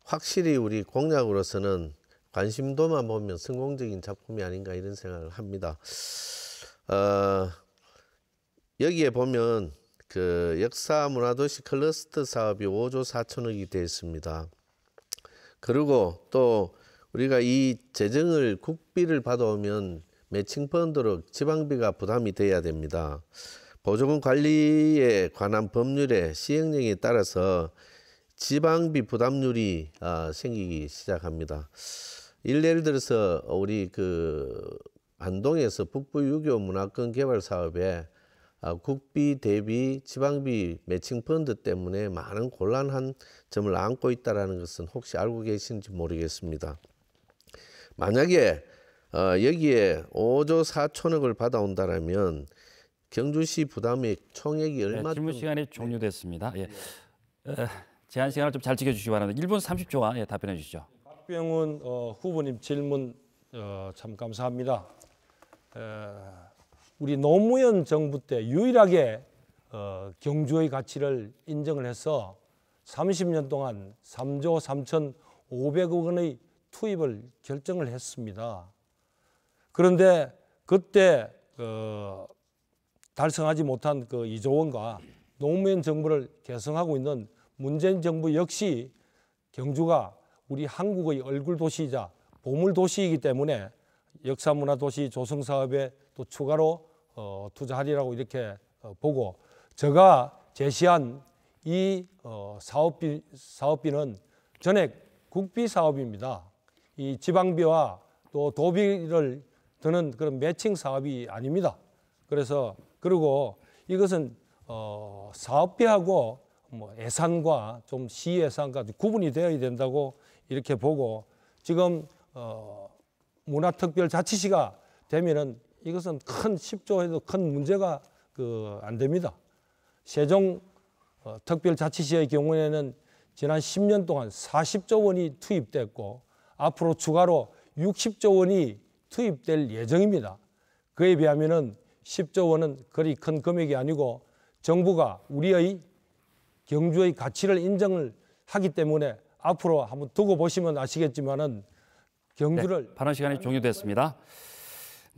확실히 우리 공약으로서는 관심도만 보면 성공적인 작품이 아닌가 이런 생각을 합니다. 여기에 보면 그 역사문화도시 클러스터 사업이 5조 4천억이 되어 있습니다. 그리고 또 우리가 이 재정을 국비를 받아오면 매칭 펀드로 지방비가 부담이 돼야 됩니다. 보조금 관리에 관한 법률의 시행령에 따라서 지방비 부담률이 생기기 시작합니다. 예를 들어서 우리 그 안동에서 북부 유교 문화권 개발 사업에 국비 대비 지방비 매칭 펀드 때문에 많은 곤란한 점을 안고 있다는 것은 혹시 알고 계신지 모르겠습니다. 만약에 여기에 5조 4천억을 받아온다면 경주시 부담의 총액이 얼마? 네, 질문 시간이 종료됐습니다. 예. 제한 시간을 좀 잘 지켜주시기 바랍니다. 1분 30초간 예, 답변해 주시죠. 박병훈 후보님 질문 참 감사합니다. 우리 노무현 정부 때 유일하게 경주의 가치를 인정을 해서 30년 동안 3조 3,500억 원의 투입을 결정을 했습니다. 그런데 그때 달성하지 못한 그 2조 원과 노무현 정부를 계승하고 있는 문재인 정부 역시 경주가 우리 한국의 얼굴 도시이자 보물 도시이기 때문에 역사문화도시 조성 사업에 또 추가로 투자하리라고 이렇게 보고, 제가 제시한 이 사업비는 전액 국비 사업입니다. 이 지방비와 또 도비를 드는 그런 매칭 사업이 아닙니다. 그리고 이것은 사업비하고 예산과 좀 시 예산과 구분이 되어야 된다고 이렇게 보고, 지금 문화특별자치시가 되면은 이것은 큰 10조 해도 큰 문제가 안 됩니다. 세종 특별자치시의 경우에는 지난 10년 동안 40조 원이 투입됐고 앞으로 추가로 60조 원이 투입될 예정입니다. 그에 비하면은 10조 원은 그리 큰 금액이 아니고 정부가 우리의 경주의 가치를 인정을 하기 때문에 앞으로 한번 두고 보시면 아시겠지만은 경주를 발언 시간이 종료됐습니다.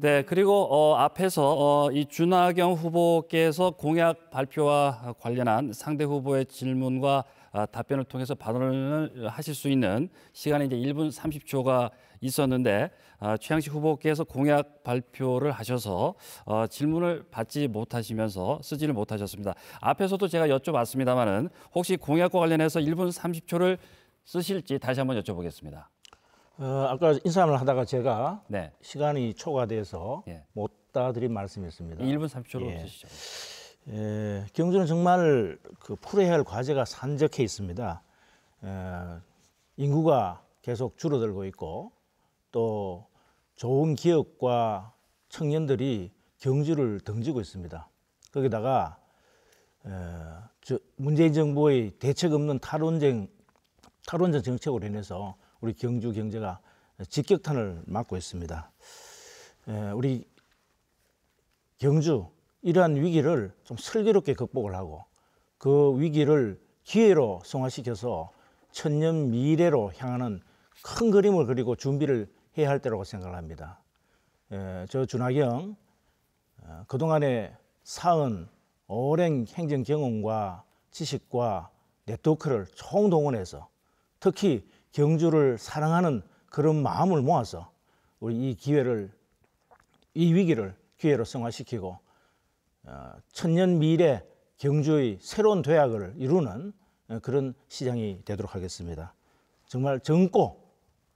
네, 그리고 앞에서 이 준하경 후보께서 공약 발표와 관련한 상대 후보의 질문과 답변을 통해서 발언을 하실 수 있는 시간이 이제 1분 30초가 있었는데 최양식 후보께서 공약 발표를 하셔서 질문을 받지 못하시면서 쓰지를 못하셨습니다. 앞에서도 제가 여쭤봤습니다마는 혹시 공약과 관련해서 1분 30초를 쓰실지 다시 한번 여쭤보겠습니다. 아까 인사를 하다가 제가 네. 시간이 초과돼서 예. 못 따드린 말씀이었습니다. 1분 30초로 예. 쓰시죠. 경주는 정말 풀어야 할 과제가 산적해 있습니다. 인구가 계속 줄어들고 있고 또 좋은 기업과 청년들이 경주를 등지고 있습니다. 거기다가 문재인 정부의 대책 없는 탈원전 정책으로 인해서 우리 경주 경제가 직격탄을 맞고 있습니다. 우리 경주 이러한 위기를 좀 슬기롭게 극복을 하고 그 위기를 기회로 성화시켜서 천년 미래로 향하는 큰 그림을 그리고 준비를 해야 할 때라고 생각을 합니다. 저 준하경 그동안에 쌓은 오랜 행정 경험과 지식과 네트워크를 총동원해서 특히 경주를 사랑하는 그런 마음을 모아서 우리 이 위기를 기회로 승화시키고 천년 미래 경주의 새로운 도약을 이루는 그런 시장이 되도록 하겠습니다. 정말 젊고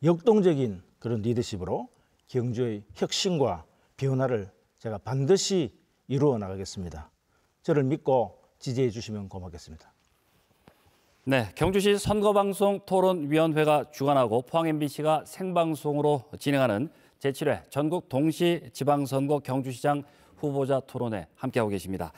역동적인 그런 리더십으로 경주의 혁신과 변화를 제가 반드시 이루어 나가겠습니다. 저를 믿고 지지해 주시면 고맙겠습니다. 네, 경주시 선거방송 토론위원회가 주관하고 포항 MBC가 생방송으로 진행하는 제7회 전국 동시 지방선거 경주시장 후보자 토론회 함께하고 계십니다.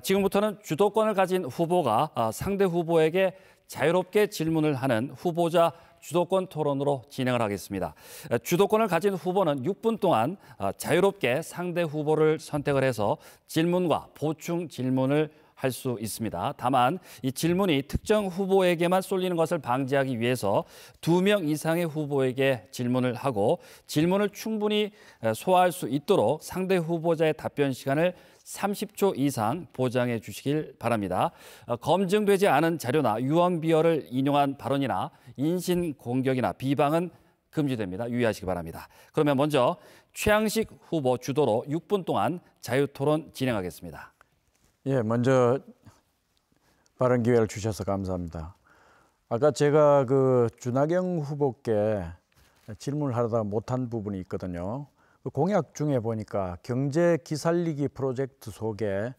지금부터는 주도권을 가진 후보가 상대 후보에게 자유롭게 질문을 하는 후보자 주도권 토론으로 진행을 하겠습니다. 주도권을 가진 후보는 6분 동안 자유롭게 상대 후보를 선택을 해서 질문과 보충 질문을 할 수 있습니다. 다만 이 질문이 특정 후보에게만 쏠리는 것을 방지하기 위해서 2명 이상의 후보에게 질문을 하고 질문을 충분히 소화할 수 있도록 상대 후보자의 답변 시간을 30초 이상 보장해 주시길 바랍니다. 검증되지 않은 자료나 유언비어를 인용한 발언이나 인신공격이나 비방은 금지됩니다. 유의하시기 바랍니다. 그러면 먼저 최양식 후보 주도로 6분 동안 자유토론 진행하겠습니다. 예, 먼저 발언 기회를 주셔서 감사합니다. 아까 제가 그 준하경 후보께 질문을 하다가 못한 부분이 있거든요. 그 공약 중에 보니까 경제 기살리기 프로젝트 속에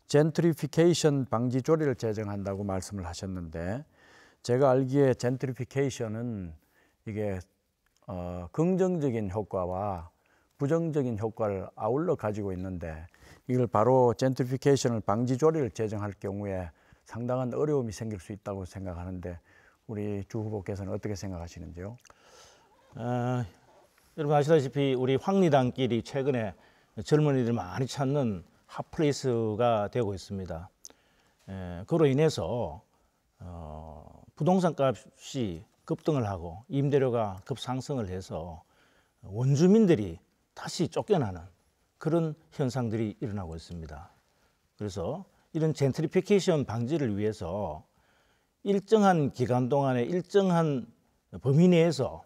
젠트리피케이션 방지 조례를 제정한다고 말씀을 하셨는데, 제가 알기에 젠트리피케이션은 이게 긍정적인 효과와 부정적인 효과를 아울러 가지고 있는데, 이걸 바로 젠트리피케이션을 방지 조례를 제정할 경우에 상당한 어려움이 생길 수 있다고 생각하는데, 우리 주 후보께서는 어떻게 생각하시는지요? 여러분 아시다시피 우리 황리단길이 최근에 젊은이들 많이 찾는 핫플레이스가 되고 있습니다. 그로 인해서 부동산 값이 급등을 하고 임대료가 급상승을 해서 원주민들이 다시 쫓겨나는 그런 현상들이 일어나고 있습니다. 그래서 이런 젠트리피케이션 방지를 위해서 일정한 기간 동안에 일정한 범위 내에서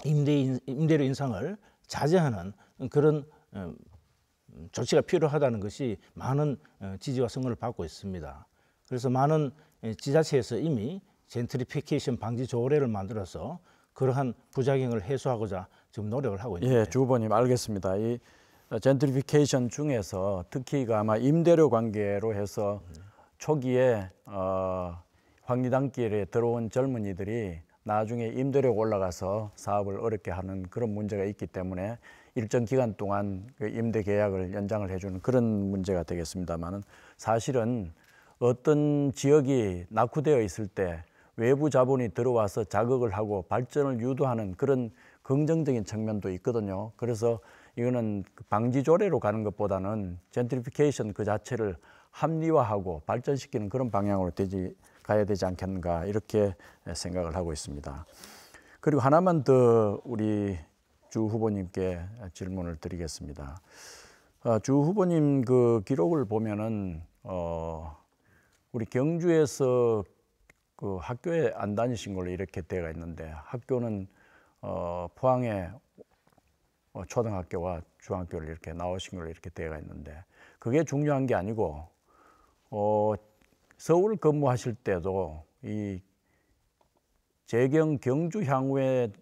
임대료 인상을 자제하는 그런 조치가 필요하다는 것이 많은 지지와 성원을 받고 있습니다. 그래서 많은 지자체에서 이미 젠트리피케이션 방지 조례를 만들어서 그러한 부작용을 해소하고자 지금 노력을 하고 있습니다. 예, 주 후보님 알겠습니다. 이 젠트리피케이션 중에서 특히 아마 임대료 관계로 해서 초기에 황리단길에 들어온 젊은이들이 나중에 임대료가 올라가서 사업을 어렵게 하는 그런 문제가 있기 때문에 일정 기간 동안 그 임대 계약을 연장을 해주는 그런 문제가 되겠습니다만은, 사실은 어떤 지역이 낙후되어 있을 때 외부 자본이 들어와서 자극을 하고 발전을 유도하는 그런 긍정적인 측면도 있거든요. 그래서 이거는 방지 조례로 가는 것보다는 젠트리피케이션 그 자체를 합리화하고 발전시키는 그런 방향으로 가야 되지 않겠는가, 이렇게 생각을 하고 있습니다. 그리고 하나만 더 우리 주 후보님께 질문을 드리겠습니다. 주 후보님 그 기록을 보면은 우리 경주에서 그 학교에 안 다니신 걸로 이렇게 되어 있는데, 학교는 포항에 초등학교와 중학교를 이렇게 나오신 걸로 이렇게 되어 있는데, 그게 중요한 게 아니고 서울 근무하실 때도 이 재경 경주 향후에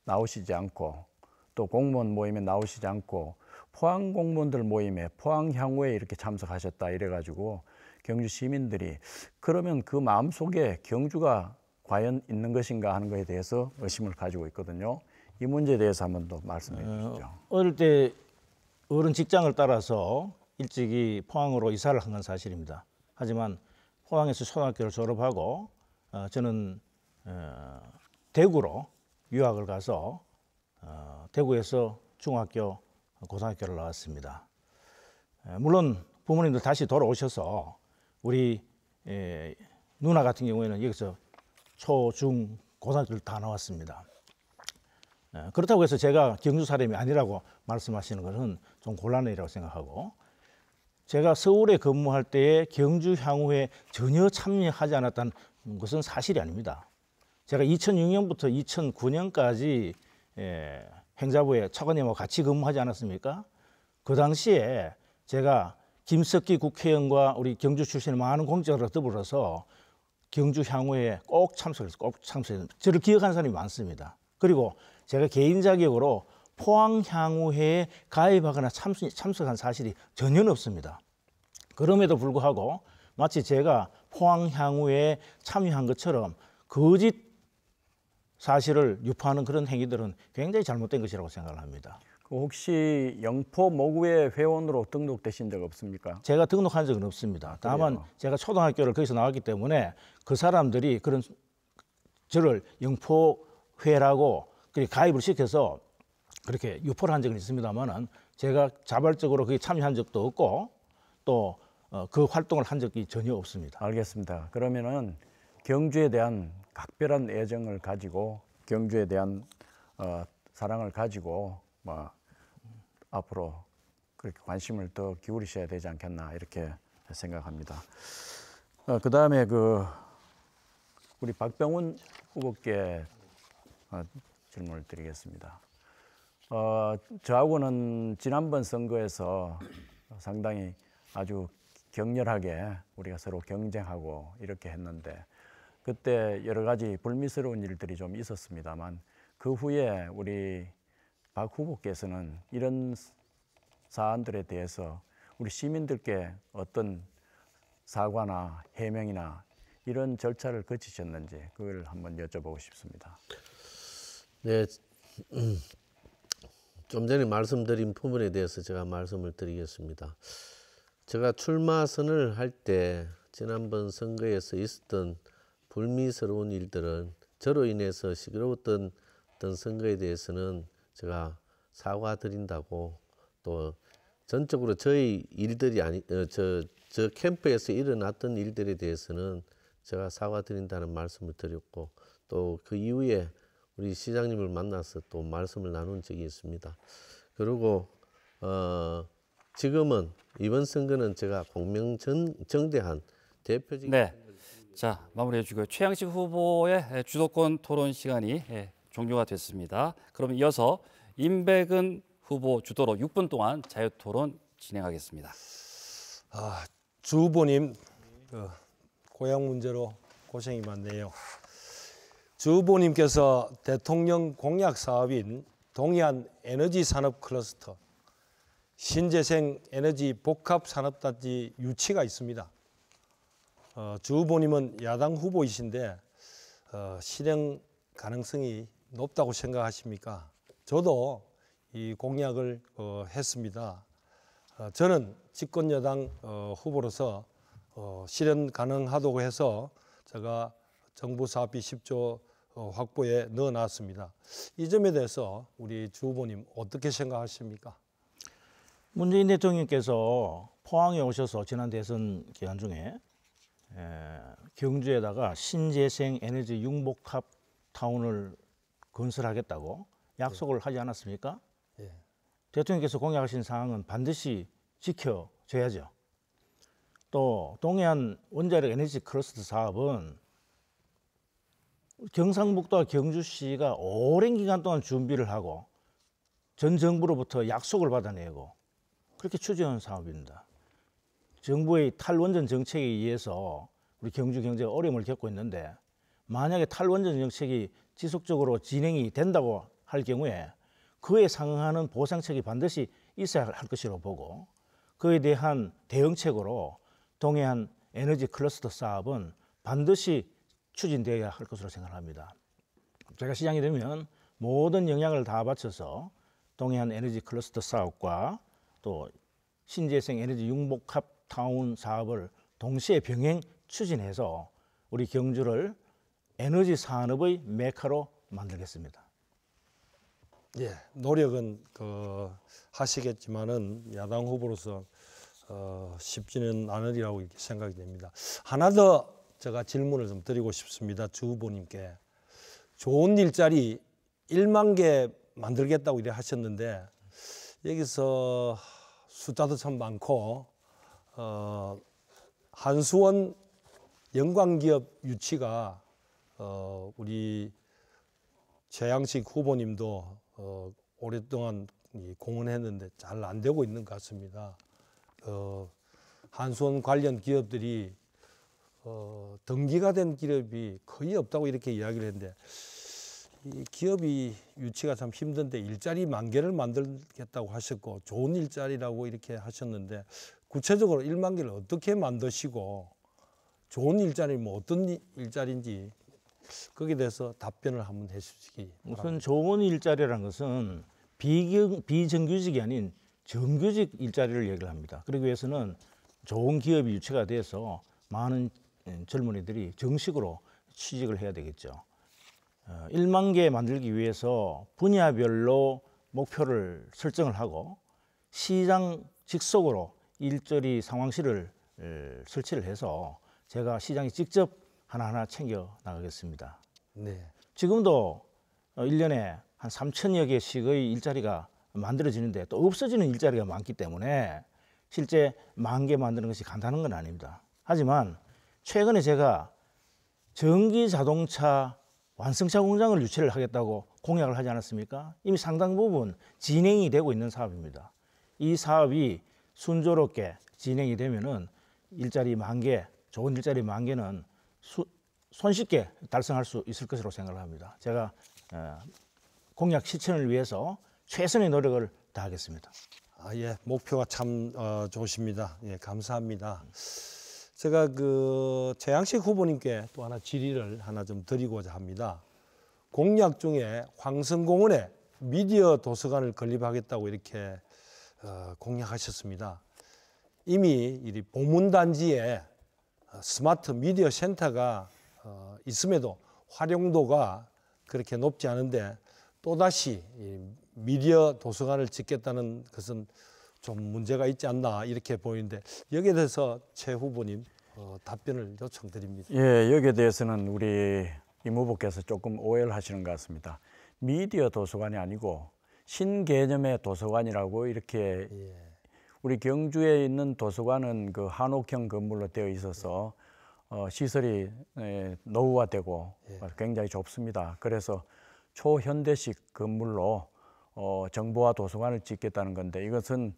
나오시지 않고, 또 공무원 모임에 나오시지 않고 포항 공무원들 모임에 포항 향후에 이렇게 참석하셨다 이래가지고 경주 시민들이 그러면 그 마음속에 경주가 과연 있는 것인가 하는 것에 대해서 의심을 가지고 있거든요. 이 문제에 대해서 한번 더 말씀해 주시죠. 어릴 때 어른 직장을 따라서 일찍이 포항으로 이사를 한 건 사실입니다. 하지만 포항에서 초등학교를 졸업하고 저는 대구로 유학을 가서 대구에서 중학교, 고등학교를 나왔습니다. 물론 부모님들 다시 돌아오셔서 우리 누나 같은 경우에는 여기서 초, 중, 고등학교를 다 나왔습니다. 그렇다고 해서 제가 경주 사람이 아니라고 말씀하시는 것은 좀 곤란해라고 생각하고, 제가 서울에 근무할 때에 경주 향후에 전혀 참여하지 않았다는 것은 사실이 아닙니다. 제가 2006년부터 2009년까지 행자부에 차관님하고 같이 근무하지 않았습니까? 그 당시에 제가 김석기 국회의원과 우리 경주 출신의 많은 공직자들과 더불어서 경주 향후에 꼭 참석해서 저를 기억하는 사람이 많습니다. 그리고 제가 개인 자격으로 포항 향후회에 가입하거나 참석한 사실이 전혀 없습니다. 그럼에도 불구하고 마치 제가 포항 향후회에 참여한 것처럼 거짓 사실을 유포하는 그런 행위들은 굉장히 잘못된 것이라고 생각을 합니다. 혹시 영포 모구회 회원으로 등록되신 적 없습니까? 제가 등록한 적은 없습니다. 다만 제가 초등학교를 거기서 나왔기 때문에 그 사람들이 그런 저를 영포회라고 가입을 시켜서 그렇게 유포를 한 적은 있습니다만은 제가 자발적으로 거기에 참여한 적도 없고 또 그 활동을 한 적이 전혀 없습니다. 알겠습니다. 그러면은 경주에 대한 각별한 애정을 가지고 경주에 대한 사랑을 가지고 앞으로 그렇게 관심을 더 기울이셔야 되지 않겠나 이렇게 생각합니다. 그 다음에 우리 박병훈 후보께 질문을 드리겠습니다. 저하고는 지난번 선거에서 상당히 아주 격렬하게 우리가 서로 경쟁하고 이렇게 했는데 그때 여러 가지 불미스러운 일들이 좀 있었습니다만 그 후에 우리 박 후보께서는 이런 사안들에 대해서 우리 시민들께 어떤 사과나 해명이나 이런 절차를 거치셨는지 그걸 한번 여쭤보고 싶습니다. 네, 좀 전에 말씀드린 부분에 대해서 제가 말씀을 드리겠습니다. 제가 출마 선언을 할 때 지난번 선거에서 있었던 불미스러운 일들은 저로 인해서 시끄러웠던 어떤 선거에 대해서는 제가 사과드린다고 또 전적으로 저희 일들이 저 캠프에서 일어났던 일들에 대해서는 제가 사과드린다는 말씀을 드렸고 또 그 이후에 우리 시장님을 만나서 또 말씀을 나눈 적이 있습니다. 그리고 지금은 이번 선거는 제가 공명정대한 대표적인 자, 마무리해 주고요. 최양식 후보의 주도권 토론 시간이 종료가 됐습니다. 그럼 이어서 임백은 후보 주도로 6분 동안 자유토론 진행하겠습니다. 주 후보님 고향 문제로 고생이 많네요. 주 후보님께서 대통령 공약 사업인 동해안 에너지 산업 클러스터, 신재생 에너지 복합 산업단지 유치가 있습니다. 주 후보님은 야당 후보이신데 실행 가능성이 높다고 생각하십니까? 저도 이 공약을 했습니다. 저는 집권 여당 후보로서 실현 가능하다고 해서 제가 정부 사업비 10조 확보에 넣어놨습니다. 이 점에 대해서 우리 주 후보님 어떻게 생각하십니까? 문재인 대통령께서 포항에 오셔서 지난 대선 기간 중에 경주에다가 신재생 에너지 융복합 타운을 건설하겠다고 약속을 하지 않았습니까? 예. 대통령께서 공약하신 사항은 반드시 지켜줘야죠. 또 동해안 원자력 에너지 클러스터 사업은 경상북도와 경주시가 오랜 기간 동안 준비를 하고 전 정부로부터 약속을 받아내고 그렇게 추진한 사업입니다. 정부의 탈원전 정책에 의해서 우리 경주 경제가 어려움을 겪고 있는데 만약에 탈원전 정책이 지속적으로 진행이 된다고 할 경우에 그에 상응하는 보상책이 반드시 있어야 할 것이라고 보고 그에 대한 대응책으로 동해안 에너지 클러스터 사업은 반드시 추진되어야 할 것으로 생각합니다. 제가 시장이 되면 모든 역량을 다 바쳐서 동해안 에너지 클러스터 사업과 또 신재생 에너지 융복합 타운 사업을 동시에 병행 추진해서 우리 경주를 에너지 산업의 메카로 만들겠습니다. 예, 노력은 하시겠지만은 야당 후보로서 쉽지는 않으리라고 이렇게 생각이 됩니다. 하나 더 제가 질문을 좀 드리고 싶습니다. 주 후보님께. 좋은 일자리 1만 개 만들겠다고 이래 하셨는데 여기서 숫자도 참 많고 한수원 영광기업 유치가 우리 최양식 후보님도 오랫동안 공헌했는데 잘 안 되고 있는 것 같습니다. 한수원 관련 기업들이 등기가 된 기업이 거의 없다고 이렇게 이야기를 했는데 이 기업이 유치가 참 힘든데 일자리 10,000개를 만들겠다고 하셨고 좋은 일자리라고 이렇게 하셨는데 구체적으로 10,000개를 어떻게 만드시고 좋은 일자리 뭐 어떤 일자리인지 거기에 대해서 답변을 한번 해주시기 바랍니다. 우선 좋은 일자리라는 것은 비정규직이 아닌 정규직 일자리를 얘기를 합니다. 그러기 위해서는 좋은 기업이 유치가 돼서 많은 젊은이들이 정식으로 취직을 해야 되겠죠. 10,000개 만들기 위해서 분야별로 목표를 설정을 하고 시장 직속으로 일자리 상황실을 설치를 해서 제가 시장에 직접 하나하나 챙겨 나가겠습니다. 네. 지금도 1년에 한 3,000여 개씩의 일자리가 만들어지는데 또 없어지는 일자리가 많기 때문에 실제 10,000개 만드는 것이 간단한 건 아닙니다. 하지만 최근에 제가 전기 자동차 완성차 공장을 유치를 하겠다고 공약을 하지 않았습니까? 이미 상당 부분 진행이 되고 있는 사업입니다. 이 사업이 순조롭게 진행이 되면은 일자리 10,000개, 좋은 일자리 10,000개는 손쉽게 달성할 수 있을 것으로 생각을 합니다. 제가 공약 실천을 위해서 최선의 노력을 다하겠습니다. 예, 목표가 참 좋으십니다. 예, 감사합니다. 제가 그 최양식 후보님께 또 하나 질의를 하나 좀 드리고자 합니다. 공약 중에 황성공원에 미디어 도서관을 건립하겠다고 이렇게 공약하셨습니다. 이미 이 보문단지에 스마트 미디어 센터가 있음에도 활용도가 그렇게 높지 않은데 또다시 미디어 도서관을 짓겠다는 것은 좀 문제가 있지 않나 이렇게 보이는데 여기에 대해서 최 후보님 답변을 요청드립니다. 예, 여기에 대해서는 우리 임 후보께서 조금 오해를 하시는 것 같습니다. 미디어 도서관이 아니고 신개념의 도서관이라고 이렇게 우리 경주에 있는 도서관은 그 한옥형 건물로 되어 있어서 시설이 노후화되고 굉장히 좁습니다. 그래서 초현대식 건물로 정보화 도서관을 짓겠다는 건데 이것은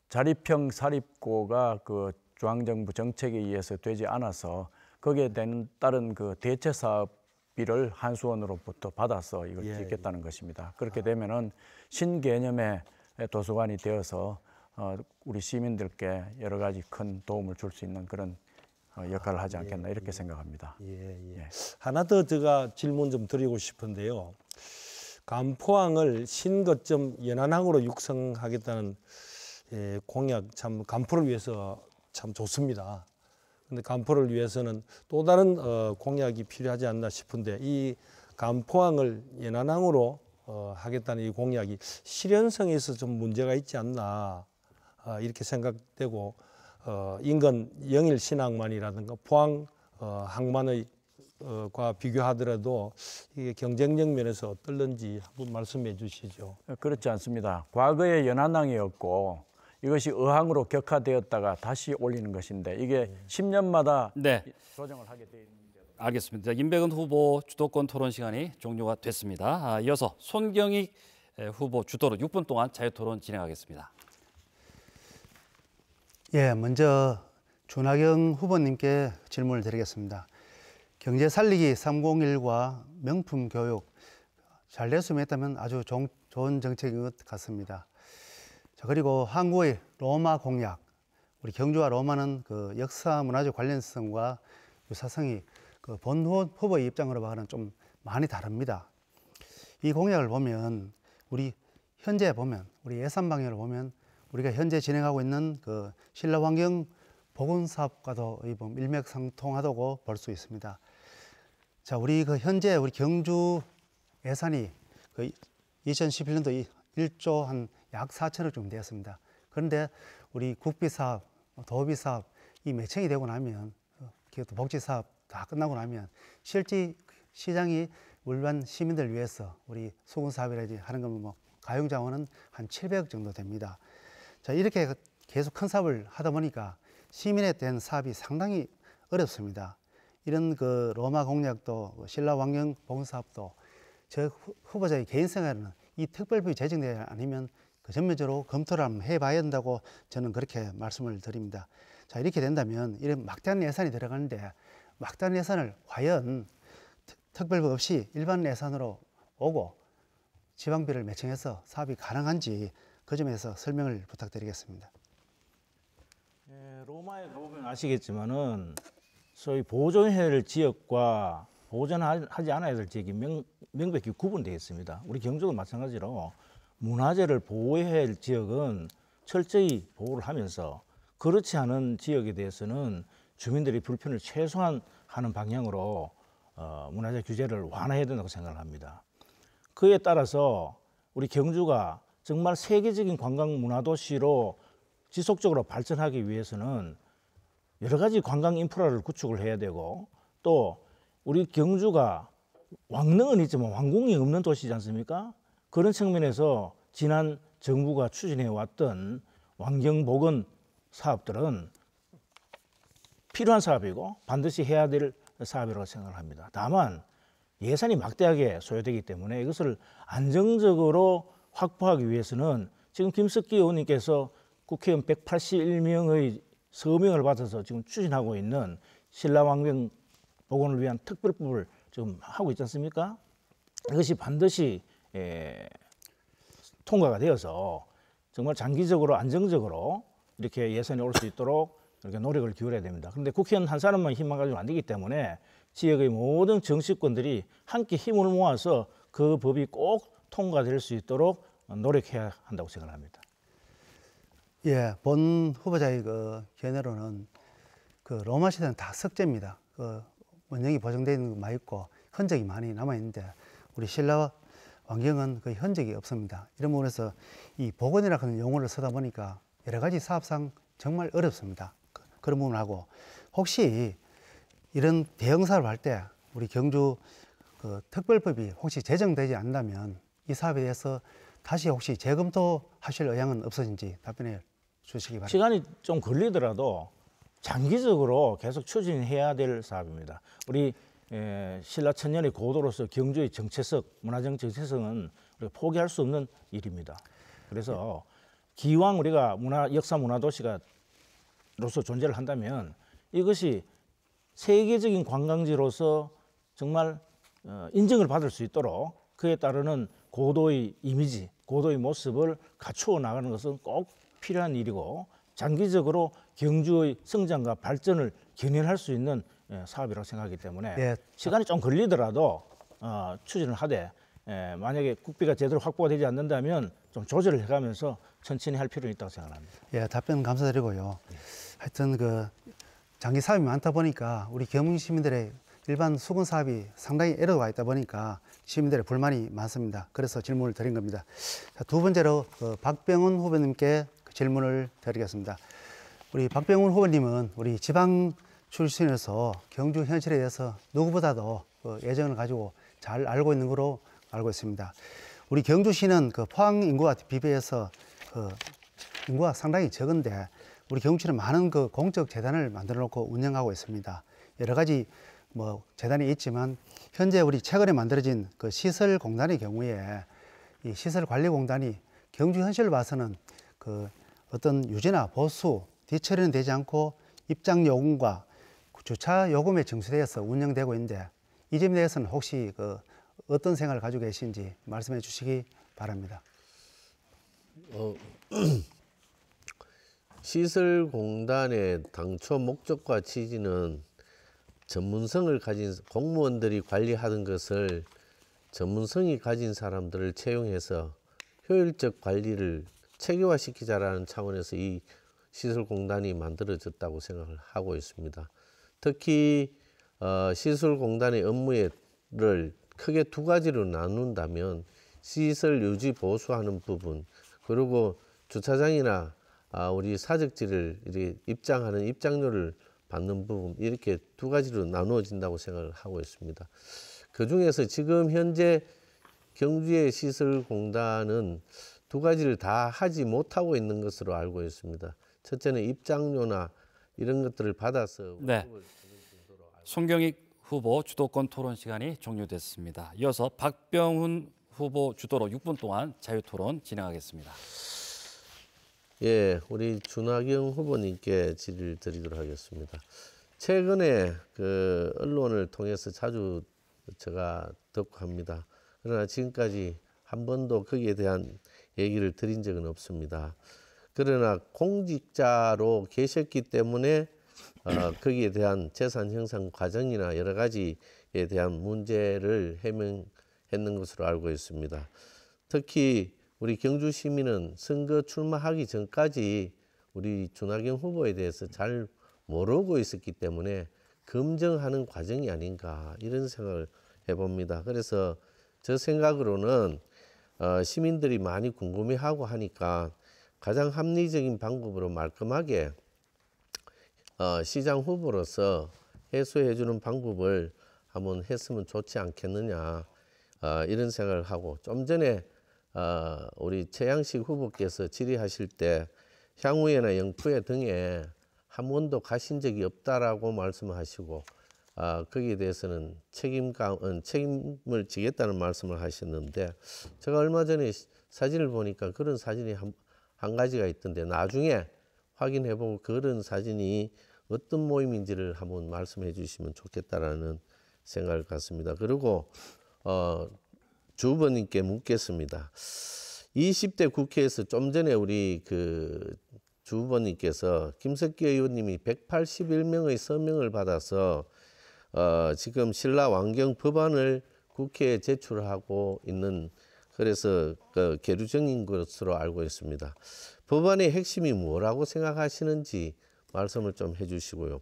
자립형 사립고가 그 중앙정부 정책에 의해서 되지 않아서 거기에 따른 그 대체 사업비를 한수원으로부터 받아서 이걸 짓겠다는 것입니다. 그렇게 되면은 신개념의 도서관이 되어서 우리 시민들께 여러 가지 큰 도움을 줄 수 있는 그런 역할을 하지 않겠나 이렇게 생각합니다. 예. 하나 더 제가 질문 좀 드리고 싶은데요. 간포항을 신거점 연안항으로 육성하겠다는 공약 참 간포를 위해서 참 좋습니다. 그런데 간포를 위해서는 또 다른 공약이 필요하지 않나 싶은데 이 간포항을 연안항으로 하겠다는 이 공약이 실현성에 있어서 좀 문제가 있지 않나 이렇게 생각되고 인근 영일 신항만이라든가 포항 항만의 과 비교하더라도 이게 경쟁력 면에서 어떨는지 한번 말씀해 주시죠. 그렇지 않습니다. 과거에 연안항이었고 이것이 어항으로 격화되었다가 다시 올리는 것인데 이게 10년마다 조정을 하게 돼 있는데. 알겠습니다. 임백은 후보 주도권 토론 시간이 종료가 됐습니다. 이어서 손경익 후보 주도로 6분 동안 자유토론 진행하겠습니다. 예, 먼저 준하경 후보님께 질문을 드리겠습니다. 경제 살리기 301과 명품 교육 잘 냈으면 아주 좋은 정책인 것 같습니다. 자, 그리고 한국의 로마 공약, 우리 경주와 로마는 그 역사 문화적 관련성과 유사성이 그 본 후보의 입장으로 봐서는 좀 많이 다릅니다. 이 공약을 보면 우리 현재 보면 우리 예산 방향을 보면 우리가 현재 진행하고 있는 그 신라환경 복원 사업과도 일맥상통하다고 볼 수 있습니다. 자, 우리 그 현재 우리 경주 예산이 그 2011년도 1조 한 약 4천억 정도 되었습니다. 그런데 우리 국비 사업, 도비 사업 이 매칭이 되고 나면 기업도 복지 사업 다 끝나고 나면 실제 시장이 일반 시민들 위해서 우리 수군 사업이라든지 하는 거면 뭐 가용 자원은 한 700억 정도 됩니다. 자, 이렇게 계속 큰 사업을 하다 보니까 시민에 대한 사업이 상당히 어렵습니다. 이런 그 로마 공약도 신라 왕경 복원 사업도 저 후보자의 개인 생활에는 이 특별법이 제정되지 않으면 그 전면적으로 검토를 한번 해봐야 된다고 저는 그렇게 말씀을 드립니다. 자, 이렇게 된다면 이런 막대한 예산이 들어가는데 막대한 예산을 과연 특별법 없이 일반 예산으로 오고 지방비를 매칭해서 사업이 가능한지 그 점에서 설명을 부탁드리겠습니다. 예, 로마에 가보면 아시겠지만은 소위 보존해야 될 지역과 보존하지 않아야 될 지역이 명백히 구분되어 있습니다. 우리 경주도 마찬가지로 문화재를 보호해야 할 지역은 철저히 보호를 하면서 그렇지 않은 지역에 대해서는 주민들이 불편을 최소화하는 방향으로 문화재 규제를 완화해야 된다고 생각을 합니다. 그에 따라서 우리 경주가 정말 세계적인 관광 문화도시로 지속적으로 발전하기 위해서는 여러 가지 관광 인프라를 구축을 해야 되고 또 우리 경주가 왕릉은 있지만 왕궁이 없는 도시지 않습니까? 그런 측면에서 지난 정부가 추진해 왔던 왕경복원 사업들은 필요한 사업이고 반드시 해야 될 사업이라고 생각을 합니다. 다만 예산이 막대하게 소요되기 때문에 이것을 안정적으로 확보하기 위해서는 지금 김석기 의원님께서 국회의원 181명의 서명을 받아서 지금 추진하고 있는 신라왕경 복원을 위한 특별법을 지금 하고 있지 않습니까? 이것이 반드시 통과가 되어서 정말 장기적으로 안정적으로 이렇게 예산이 올 수 있도록 이렇게 노력을 기울여야 됩니다. 그런데 국회의원 한 사람만 힘만 가지고 안 되기 때문에 지역의 모든 정치권들이 함께 힘을 모아서 그 법이 꼭 통과될 수 있도록 노력해야 한다고 생각합니다. 예, 본 후보자의 그 견해로는 그 로마 시대는 다 석재입니다. 그 원형이 보존되어 있는 거 많이 있고 흔적이 많이 남아 있는데 우리 신라 왕경은 그 흔적이 없습니다. 이런 부분에서 이 복원이라고 하는 용어를 쓰다 보니까 여러 가지 사업상 정말 어렵습니다. 그런 부분하고 혹시 이런 대형 사업을 할 때 우리 경주 그 특별법이 혹시 제정되지 않는다면 이 사업에 대해서 다시 혹시 재검토하실 의향은 없으신지 답변해 주시기 바랍니다. 시간이 좀 걸리더라도 장기적으로 계속 추진해야 될 사업입니다. 우리 신라 천년의 고도로서 경주의 정체성, 문화적 정체성은 우리가 포기할 수 없는 일입니다. 그래서 기왕 우리가 역사 문화도시가 로서 존재를 한다면 이것이 세계적인 관광지로서 정말 인정을 받을 수 있도록 그에 따르는 고도의 이미지, 고도의 모습을 갖추어 나가는 것은 꼭 필요한 일이고 장기적으로 경주의 성장과 발전을 견인할 수 있는 사업이라고 생각하기 때문에 네. 시간이 좀 걸리더라도 추진을 하되 만약에 국비가 제대로 확보가 되지 않는다면 좀 조절을 해가면서 천천히 할 필요는 있다고 생각합니다. 예, 답변 감사드리고요. 하여튼 그 장기 사업이 많다 보니까 우리 경북 시민들의 일반 수건 사업이 상당히 에러가 있다 보니까 시민들의 불만이 많습니다. 그래서 질문을 드린 겁니다. 자, 두 번째로 박병훈 후보님께 질문을 드리겠습니다. 우리 박병훈 후보님은 우리 지방 출신에서 경주 현실에 대해서 누구보다도 애정을 가지고 잘 알고 있는 거로 알고 있습니다. 우리 경주시는 그 포항 인구와 비교해서 인구가 상당히 적은데 우리 경주시는 많은 그 공적 재단을 만들어 놓고 운영하고 있습니다. 여러 가지 재단이 있지만 현재 우리 최근에 만들어진 그 시설공단의 경우에 이 시설관리공단이 경주 현실을 봐서는 그 어떤 유지나 보수, 뒤처리는 되지 않고 입장 요금과 주차 요금에 정수되어서 운영되고 있는데 이 점에 대해서는 혹시 어떤 생각을 가지고 계신지 말씀해 주시기 바랍니다. 시설공단의 당초 목적과 취지는 전문성을 가진 공무원들이 관리하는 것을 전문성이 가진 사람들을 채용해서 효율적 관리를 체계화시키자라는 차원에서 이 시설공단이 만들어졌다고 생각을 하고 있습니다. 특히 시설공단의 업무를 크게 두 가지로 나눈다면 시설 유지 보수하는 부분 그리고 주차장이나 우리 사적지를 이렇게 입장하는 입장료를 받는 부분 이렇게 두 가지로 나누어진다고 생각을 하고 있습니다. 그 중에서 지금 현재 경주의 시설공단은 두 가지를 다 하지 못하고 있는 것으로 알고 있습니다. 첫째는 입장료나 이런 것들을 받아서 네. 송경익 후보 주도권 토론 시간이 종료됐습니다. 이어서 박병훈 후보 주도로 6분 동안 자유토론 진행하겠습니다. 예, 우리 준하경 후보님께 질의를 드리도록 하겠습니다. 최근에 그 언론을 통해서 자주 제가 듣고 합니다. 그러나 지금까지 한 번도 거기에 대한 얘기를 드린 적은 없습니다. 그러나 공직자로 계셨기 때문에 거기에 대한 재산 형성 과정이나 여러 가지에 대한 문제를 해명했는 것으로 알고 있습니다. 특히 우리 경주 시민은 선거 출마하기 전까지 우리 준하경 후보에 대해서 잘 모르고 있었기 때문에 검증하는 과정이 아닌가 이런 생각을 해봅니다. 그래서 저 생각으로는 시민들이 많이 궁금해하고 하니까 가장 합리적인 방법으로 말끔하게 시장 후보로서 해소해주는 방법을 한번 했으면 좋지 않겠느냐 이런 생각을 하고, 좀 전에 우리 최양식 후보께서 질의하실 때 향후에나 영푸회 등에 한 번도 가신 적이 없다라고 말씀하시고 거기에 대해서는 책임을 지겠다는 말씀을 하셨는데, 제가 얼마 전에 사진을 보니까 그런 사진이 한 가지가 있던데 나중에 확인해보고 그런 사진이 어떤 모임인지를 한번 말씀해 주시면 좋겠다라는 생각을 갖습니다. 그리고 주 후보님께 묻겠습니다. 20대 국회에서 좀 전에 우리 주 후보님께서 김석기 의원님이 181명의 서명을 받아서 지금 신라 완경 법안을 국회에 제출하고 있는, 그래서 계류 중인 것으로 알고 있습니다. 법안의 핵심이 뭐라고 생각하시는지 말씀을 좀 해주시고요.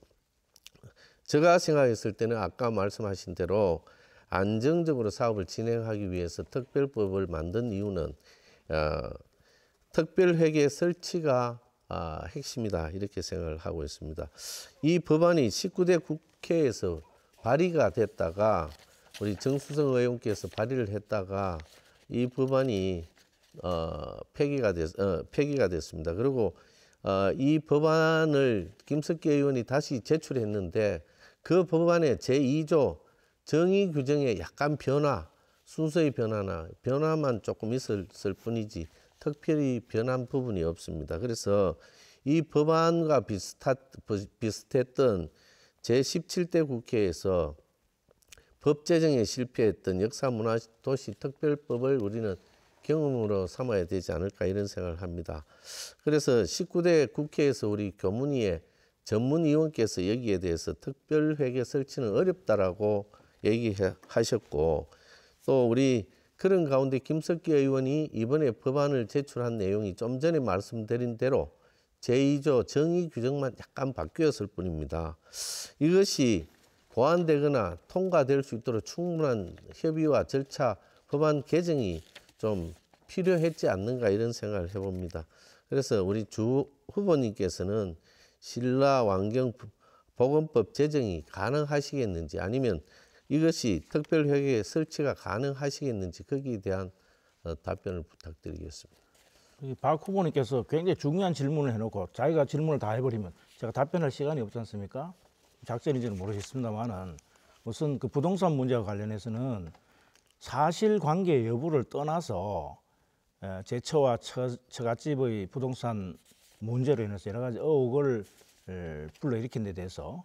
제가 생각했을 때는 아까 말씀하신 대로 안정적으로 사업을 진행하기 위해서 특별법을 만든 이유는 특별회계 설치가 핵심이다 이렇게 생각을 하고 있습니다. 이 법안이 19대 국회에서 발의가 됐다가 우리 정수성 의원께서 발의를 했다가 이 법안이 폐기가 됐습니다. 그리고 이 법안을 김석기 의원이 다시 제출했는데 그 법안의 제2조 정의 규정에 약간 순서의 변화만 조금 있을 뿐이지 특별히 변한 부분이 없습니다. 그래서 이 법안과 비슷했던 제17대 국회에서 법 제정에 실패했던 역사문화도시특별법을 우리는 경험으로 삼아야 되지 않을까 이런 생각을 합니다. 그래서 19대 국회에서 우리 교문위의 전문위원께서 여기에 대해서 특별회계 설치는 어렵다라고 얘기하셨고, 또 우리 그런 가운데 김석기 의원이 이번에 법안을 제출한 내용이 좀 전에 말씀드린 대로 제2조 정의 규정만 약간 바뀌었을 뿐입니다. 이것이 보완되거나 통과될 수 있도록 충분한 협의와 절차, 법안 개정이 좀 필요했지 않는가 이런 생각을 해봅니다. 그래서 우리 주 후보님께서는 신라 완경 보건법 제정이 가능하시겠는지, 아니면 이것이 특별회계 설치가 가능하시겠는지 거기에 대한 답변을 부탁드리겠습니다. 박 후보님께서 굉장히 중요한 질문을 해놓고 자기가 질문을 다 해버리면 제가 답변할 시간이 없지 않습니까? 작전인지는 모르겠습니다만은 우선 그 부동산 문제와 관련해서는 사실관계 여부를 떠나서 제 처와 처갓집의 부동산 문제로 인해서 여러 가지 의혹을 불러일으킨 데 대해서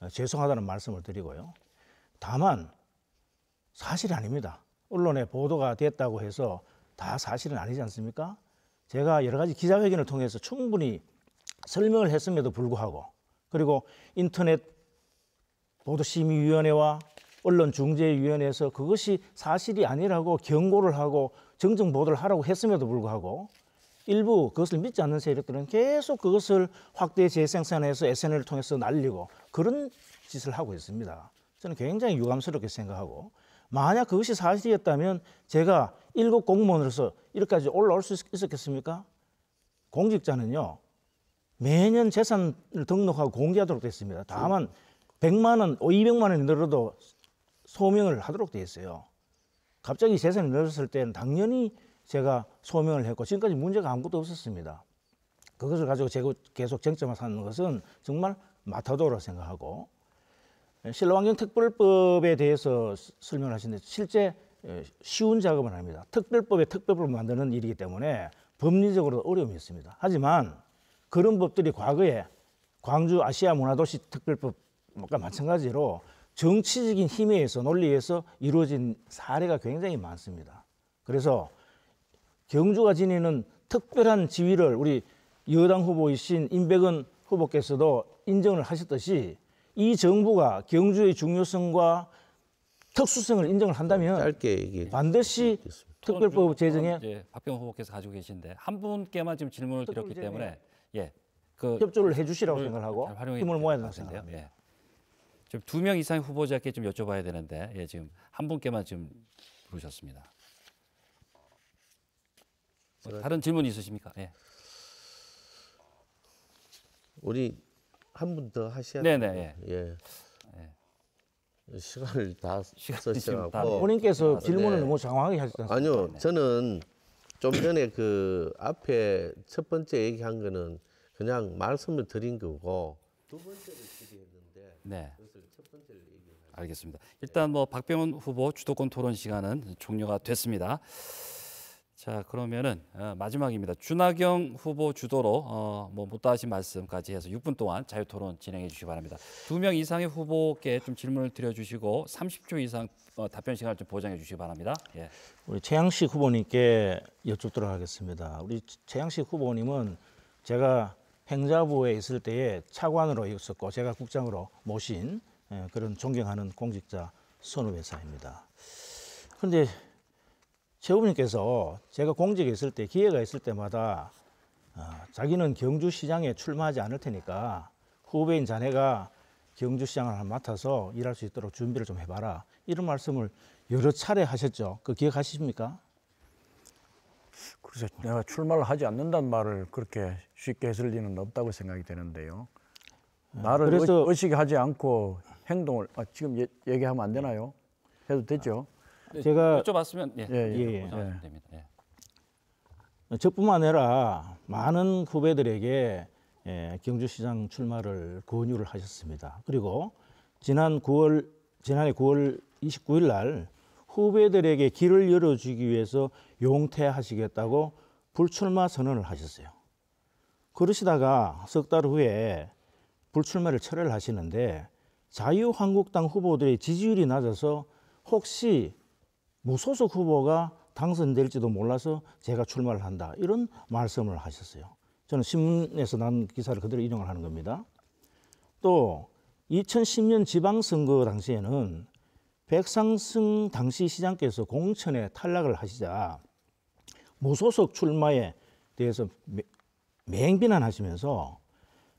죄송하다는 말씀을 드리고요. 다만 사실이 아닙니다. 언론에 보도가 됐다고 해서 다 사실은 아니지 않습니까? 제가 여러 가지 기자회견을 통해서 충분히 설명을 했음에도 불구하고, 그리고 인터넷 보도심의위원회와 언론중재위원회에서 그것이 사실이 아니라고 경고를 하고 정정 보도를 하라고 했음에도 불구하고 일부 그것을 믿지 않는 세력들은 계속 그것을 확대 재생산해서 SNS를 통해서 날리고 그런 짓을 하고 있습니다. 저는 굉장히 유감스럽게 생각하고, 만약 그것이 사실이었다면 제가 1급 공무원으로서 이렇게까지 올라올 수 있었겠습니까? 공직자는요, 매년 재산을 등록하고 공개하도록 되어 있습니다. 다만 100만 원, 200만 원이 늘어도 소명을 하도록 되어 있어요. 갑자기 재산이 늘었을 때는 당연히 제가 소명을 했고 지금까지 문제가 아무것도 없었습니다. 그것을 가지고 계속 쟁점을 삼는 것은 정말 마타도라고 생각하고, 신라환경특별법에 대해서 설명하시는데 실제 쉬운 작업은 아닙니다. 특별법에 특별법을 만드는 일이기 때문에 법리적으로 어려움이 있습니다. 하지만 그런 법들이 과거에 광주 아시아 문화도시 특별법과 마찬가지로 정치적인 힘에 의해서 논리에서 이루어진 사례가 굉장히 많습니다. 그래서 경주가 지니는 특별한 지위를 우리 여당 후보이신 임백은 후보께서도 인정을 하셨듯이 이 정부가 경주의 중요성과 특수성을 인정을 한다면 짧게 얘기해 반드시 특별법 제정에 이제 박병호 후보께서 가지고 계신데 한 분께만 지금 질문을 드렸기 특별 때문에 예, 그 협조를 해주시라고 생각하고 잘 활용해 힘을 모아야 된다고 주실 것 생각합니다. 같은데요. 예. 지금 2명 이상의 후보자께 좀 여쭤봐야 되는데 예, 지금 한 분께만 지금 부르셨습니다. 다른 질문 있으십니까? 예. 우리 한 분 더 하셔야 네네. 돼요. 예. 시간을 다 시간이 지금 다 쓰셔갖고 본인께서 질문을 네. 너무 장황하게 하셨지 않습니까? 아니요, 저는 좀 전에 그 앞에 첫 번째 얘기한 거는 그냥 말씀을 드린 거고 두 번째를 질의했는데 네. 그것을 첫 번째를 얘기해요. 알겠습니다. 일단 뭐 박병원 후보 주도권 토론 시간은 종료가 됐습니다. 자, 그러면은 마지막입니다. 준하경 후보 주도로 뭐 못다 하신 말씀까지 해서 6분 동안 자유 토론 진행해 주시기 바랍니다. 2명 이상의 후보께 좀 질문을 드려 주시고 30초 이상 답변 시간을 좀 보장해 주시기 바랍니다. 예. 우리 최양식 후보님께 여쭙도록 하겠습니다. 우리 최양식 후보님은 제가 행자부에 있을 때에 차관으로 있었고 제가 국장으로 모신 그런 존경하는 공직자 선후배사입니다. 그런데 최 후보님께서 제가 공직에 있을 때 기회가 있을 때마다 자기는 경주시장에 출마하지 않을 테니까 후배인 자네가 경주시장을 맡아서 일할 수 있도록 준비를 좀 해봐라 이런 말씀을 여러 차례 하셨죠. 그 기억하십니까? 그래서 내가 출마를 하지 않는다는 말을 그렇게 쉽게 했을 리는 없다고 생각이 되는데요. 나를 그래서- 의식하지 않고 행동을 지금 얘기하면 안 되나요? 해도 되죠? 제가 여쭤봤으면 예. 예. 보장하시면 됩니다. 예. 저뿐만 아니라 많은 후배들에게 경주시장 출마를 권유를 하셨습니다. 그리고 지난해 9월 29일 날 후배들에게 길을 열어주기 위해서 용퇴하시겠다고 불출마 선언을 하셨어요. 그러시다가 석 달 후에 불출마를 철회를 하시는데 자유한국당 후보들의 지지율이 낮아서 혹시 무소속 후보가 당선될지도 몰라서 제가 출마를 한다 이런 말씀을 하셨어요. 저는 신문에서 난 기사를 그대로 인용을 하는 겁니다. 또 2010년 지방선거 당시에는 백상승 당시 시장께서 공천에 탈락을 하시자 무소속 출마에 대해서 맹비난하시면서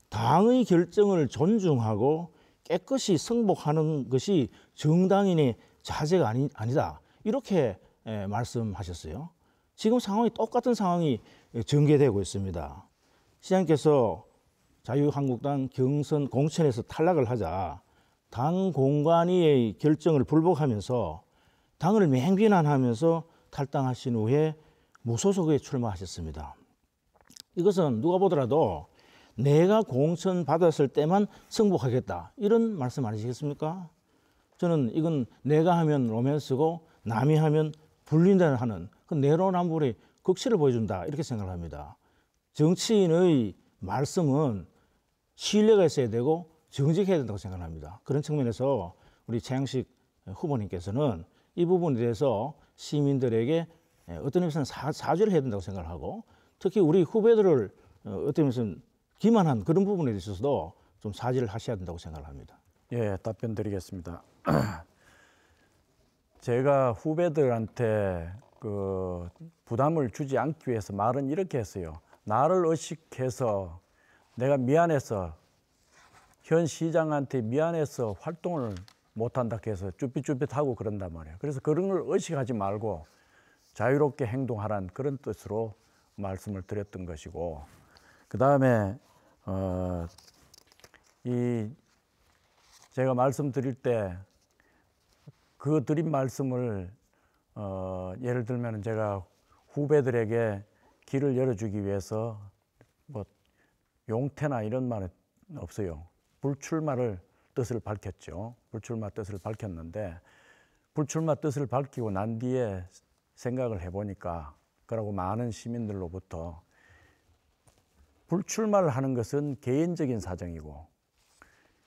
당의 결정을 존중하고 깨끗이 승복하는 것이 정당인의 자세가 아니다. 이렇게 말씀하셨어요. 지금 상황이 똑같은 상황이 전개되고 있습니다. 시장께서 자유한국당 경선 공천에서 탈락을 하자 당 공관위의 결정을 불복하면서 당을 맹비난하면서 탈당하신 후에 무소속에 출마하셨습니다. 이것은 누가 보더라도 내가 공천 받았을 때만 승복하겠다 이런 말씀 아니시겠습니까? 저는 이건 내가 하면 로맨스고 남이 하면 불린다 하는 그 내로남불의 극치를 보여준다 이렇게 생각을 합니다. 정치인의 말씀은 신뢰가 있어야 되고 정직해야 된다고 생각합니다. 그런 측면에서 우리 최양식 후보님께서는 이 부분에 대해서 시민들에게 어떤 의미에서는 사죄를 해야 된다고 생각을 하고 특히 우리 후배들을 어떤 의미에서는 기만한 그런 부분에 있어서도 좀 사죄를 하셔야 된다고 생각을 합니다. 예, 답변 드리겠습니다. 제가 후배들한테 그 부담을 주지 않기 위해서 말은 이렇게 했어요. 나를 의식해서 내가 미안해서 현 시장한테 미안해서 활동을 못한다 해서 쭈삣쭈삣하고 그런단 말이에요. 그래서 그런 걸 의식하지 말고 자유롭게 행동하라는 그런 뜻으로 말씀을 드렸던 것이고 그 다음에 제가 말씀드릴 때 그 드린 말씀을 예를 들면 제가 후배들에게 길을 열어주기 위해서 뭐 용태나 이런 말은 없어요. 불출마를 뜻을 밝혔죠. 불출마 뜻을 밝혔는데 불출마 뜻을 밝히고 난 뒤에 생각을 해보니까 그러고 많은 시민들로부터 불출마를 하는 것은 개인적인 사정이고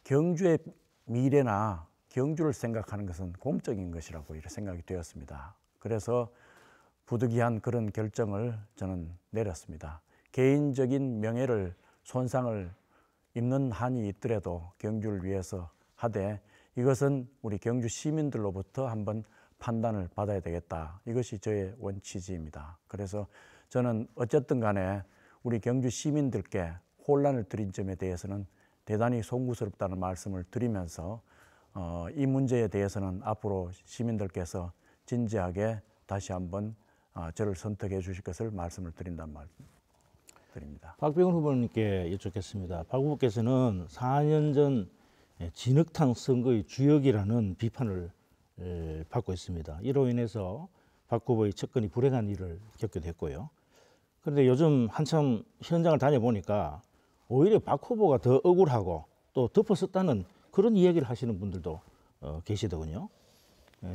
경주의 미래나 경주를 생각하는 것은 공적인 것이라고 이렇게 생각이 되었습니다. 그래서 부득이한 그런 결정을 저는 내렸습니다. 개인적인 명예를 손상을 입는 한이 있더라도 경주를 위해서 하되 이것은 우리 경주 시민들로부터 한번 판단을 받아야 되겠다. 이것이 저의 원취지입니다. 그래서 저는 어쨌든 간에 우리 경주 시민들께 혼란을 드린 점에 대해서는 대단히 송구스럽다는 말씀을 드리면서 이 문제에 대해서는 앞으로 시민들께서 진지하게 다시 한번 저를 선택해 주실 것을 말씀을 드린단 말 드립니다. 박병훈 후보님께 여쭙겠습니다. 박 후보께서는 4년 전 진흙탕 선거의 주역이라는 비판을 받고 있습니다. 이로 인해서 박 후보의 측근이 불행한 일을 겪게 됐고요. 그런데 요즘 한참 현장을 다녀보니까 오히려 박 후보가 더 억울하고 또 덮어섰다는 그런 이야기를 하시는 분들도 계시더군요.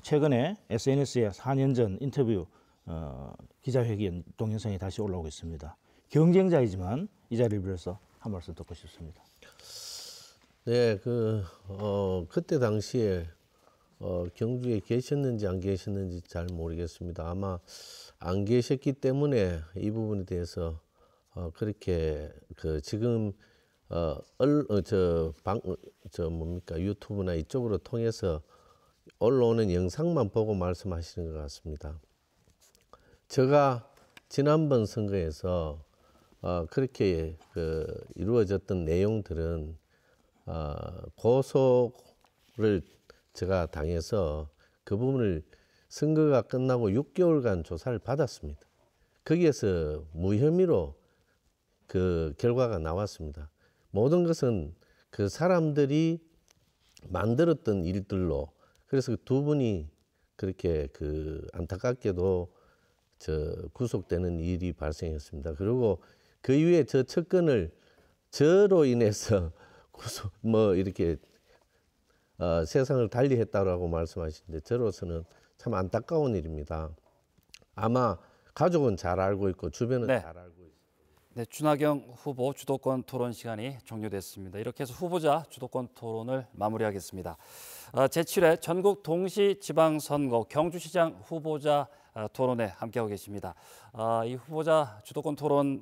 최근에 SNS에 4년 전 인터뷰 기자회견 동영상이 다시 올라오고 있습니다. 경쟁자이지만 이 자리를 빌어서 한 말씀 듣고 싶습니다. 네, 그때 당시에 경주에 계셨는지 안 계셨는지 잘 모르겠습니다. 아마 안 계셨기 때문에 이 부분에 대해서 그렇게 지금 유튜브나 이쪽으로 통해서 올라오는 영상만 보고 말씀하시는 것 같습니다. 제가 지난번 선거에서 그렇게 이루어졌던 내용들은 고소를 제가 당해서 그 부분을 선거가 끝나고 6개월간 조사를 받았습니다. 거기에서 무혐의로 그 결과가 나왔습니다. 모든 것은 그 사람들이 만들었던 일들로, 그래서 두 분이 그렇게 안타깝게도 구속되는 일이 발생했습니다. 그리고 그 이후에 저 측근을 저로 인해서 이렇게 세상을 달리했다라고 말씀하시는데 저로서는 참 안타까운 일입니다. 아마 가족은 잘 알고 있고 주변은 네. 잘 알고 있습니다. 네, 준하경 후보 주도권 토론 시간이 종료됐습니다. 이렇게 해서 후보자 주도권 토론을 마무리하겠습니다. 제7회 전국 동시지방선거 경주시장 후보자 토론에 함께하고 계십니다. 이 후보자 주도권 토론이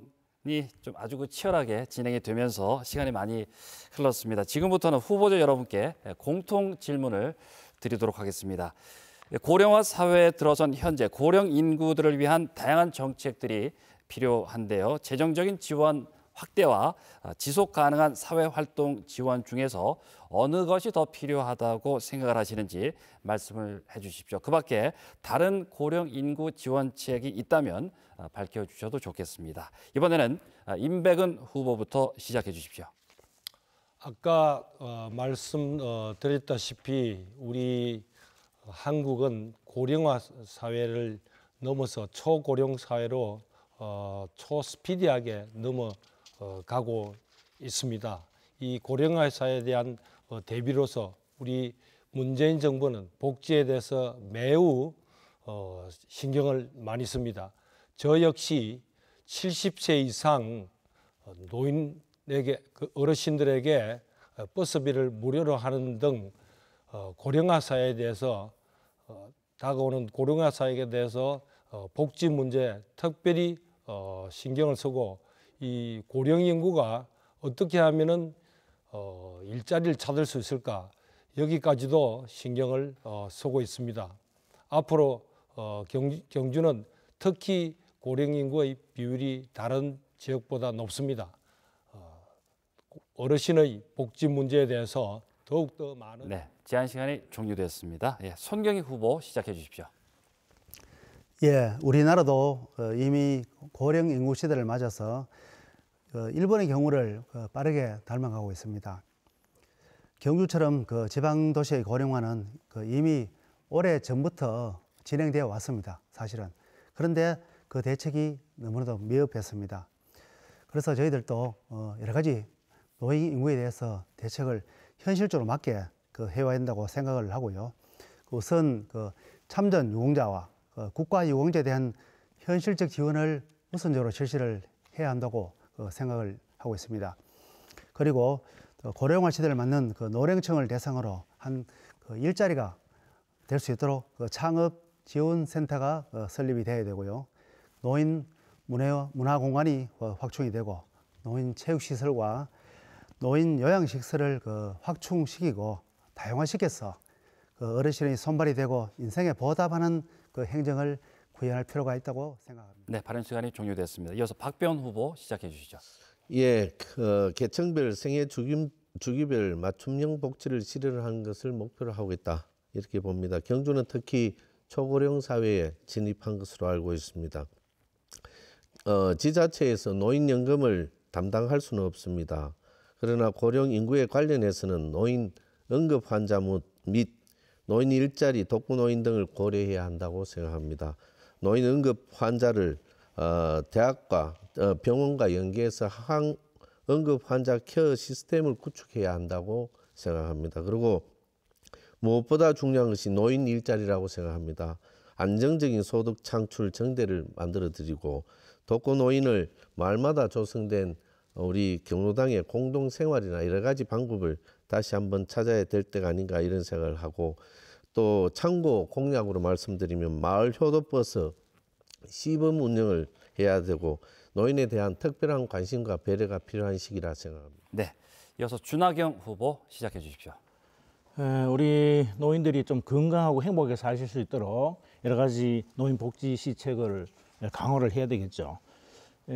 좀 아주 치열하게 진행이 되면서 시간이 많이 흘렀습니다. 지금부터는 후보자 여러분께 공통 질문을 드리도록 하겠습니다. 고령화 사회에 들어선 현재 고령 인구들을 위한 다양한 정책들이 필요한데요. 재정적인 지원 확대와 지속 가능한 사회활동 지원 중에서 어느 것이 더 필요하다고 생각을 하시는지 말씀을 해주십시오. 그 밖에 다른 고령 인구 지원책이 있다면 밝혀주셔도 좋겠습니다. 이번에는 임백은 후보부터 시작해 주십시오. 아까 말씀드렸다시피 우리 한국은 고령화 사회를 넘어서 초고령 사회로 초스피디하게 넘어가고 있습니다. 이 고령화 사회에 대한 대비로서 우리 문재인 정부는 복지에 대해서 매우 신경을 많이 씁니다. 저 역시 70세 이상 노인에게 어르신들에게 버스비를 무료로 하는 등 고령화 사회에 대해서 다가오는 고령화 사회에 대해서 복지 문제 특별히 신경을 쓰고 이 고령 인구가 어떻게 하면은 일자리를 찾을 수 있을까 여기까지도 신경을 쓰고 있습니다. 앞으로 경주는 특히 고령 인구의 비율이 다른 지역보다 높습니다. 어르신의 복지 문제에 대해서 더욱더 많은 네, 제한 시간이 종료됐습니다. 손경희 후보 시작해 주십시오. 예, 우리나라도 이미 고령 인구 시대를 맞아서 일본의 경우를 빠르게 닮아가고 있습니다. 경주처럼 지방 도시의 고령화는 이미 오래 전부터 진행되어 왔습니다. 사실은. 그런데 그 대책이 너무나도 미흡했습니다. 그래서 저희들도 여러 가지 노인 인구에 대해서 대책을 현실적으로 맞게 해와야 된다고 생각을 하고요. 우선 참전 유공자와 국가 유공자에 대한 현실적 지원을 우선적으로 실시를 해야 한다고 생각을 하고 있습니다. 그리고 고령화 시대를 맞는 노령층을 대상으로 한 일자리가 될 수 있도록 창업 지원센터가 설립이 되어야 되고요. 노인 문화공간이 확충이 되고 노인 체육시설과 노인 요양시설을 확충시키고 다양화시켜서 어르신의 손발이 되고 인생에 보답하는 행정을 구현할 필요가 있다고 생각합니다. 네, 발언 시간이 종료됐습니다. 이어서 박배원 후보 시작해 주시죠. 예, 계층별 생애 주기별 맞춤형 복지를 실현하는 것을 목표로 하고 있다. 이렇게 봅니다. 경주는 특히 초고령 사회에 진입한 것으로 알고 있습니다. 지자체에서 노인연금을 담당할 수는 없습니다. 그러나 고령 인구에 관련해서는 노인 응급 환자 및 노인 일자리, 독거노인 등을 고려해야 한다고 생각합니다. 노인 응급 환자를 대학과 병원과 연계해서 응급 환자 케어 시스템을 구축해야 한다고 생각합니다. 그리고 무엇보다 중요한 것이 노인 일자리라고 생각합니다. 안정적인 소득 창출 정대를 만들어드리고 독거노인을 마을마다 조성된 우리 경로당의 공동생활이나 여러 가지 방법을 다시 한번 찾아야 될 때가 아닌가 이런 생각을 하고 또 참고 공약으로 말씀드리면 마을 효도버스 시범 운영을 해야 되고 노인에 대한 특별한 관심과 배려가 필요한 시기라 생각합니다. 네, 이어서 준하경 후보 시작해 주십시오. 우리 노인들이 좀 건강하고 행복하게 사실 수 있도록 여러 가지 노인 복지 시책을 강화를 해야 되겠죠.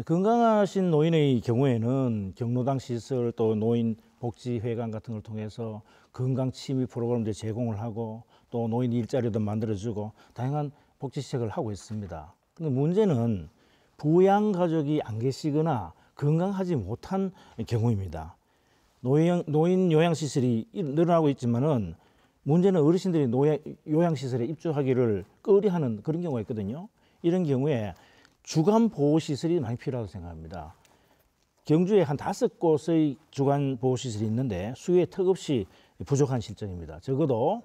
건강하신 노인의 경우에는 경로당 시설 또 노인 복지회관 같은 걸 통해서 건강 취미 프로그램들 제공을 하고 또 노인 일자리도 만들어주고 다양한 복지 시책을 하고 있습니다. 근데 문제는 부양 가족이 안 계시거나 건강하지 못한 경우입니다. 노인 요양시설이 늘어나고 있지만은 문제는 어르신들이 요양시설에 입주하기를 꺼려하는 그런 경우가 있거든요. 이런 경우에 주간 보호시설이 많이 필요하다고 생각합니다. 경주에 한 5곳의 주간 보호시설이 있는데 수요에 턱없이 부족한 실정입니다. 적어도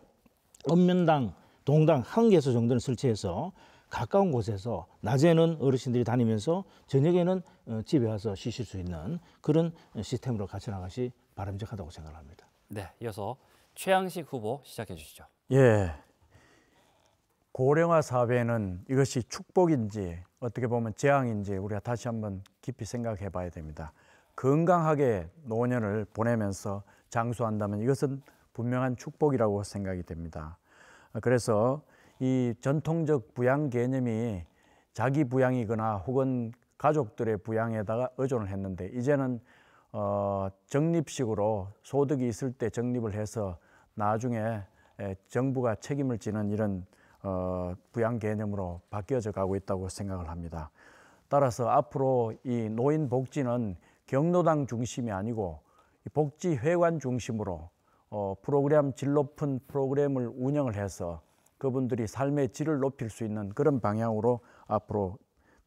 읍면당, 동당 1개소 정도는 설치해서 가까운 곳에서 낮에는 어르신들이 다니면서 저녁에는 집에 와서 쉬실 수 있는 그런 시스템으로 같이 나가시 바람직하다고 생각합니다. 네, 이어서 최양식 후보 시작해 주시죠. 예, 고령화 사회는 이것이 축복인지 어떻게 보면 재앙인지 우리가 다시 한번 깊이 생각해 봐야 됩니다. 건강하게 노년을 보내면서 장수한다면 이것은 분명한 축복이라고 생각이 됩니다. 그래서 이 전통적 부양 개념이 자기 부양이거나 혹은 가족들의 부양에다가 의존을 했는데 이제는 적립식으로 소득이 있을 때 적립을 해서 나중에 정부가 책임을 지는 이런 부양 개념으로 바뀌어져 가고 있다고 생각을 합니다. 따라서 앞으로 이 노인 복지는 경로당 중심이 아니고 복지회관 중심으로 프로그램 질 높은 프로그램을 운영을 해서 그분들이 삶의 질을 높일 수 있는 그런 방향으로 앞으로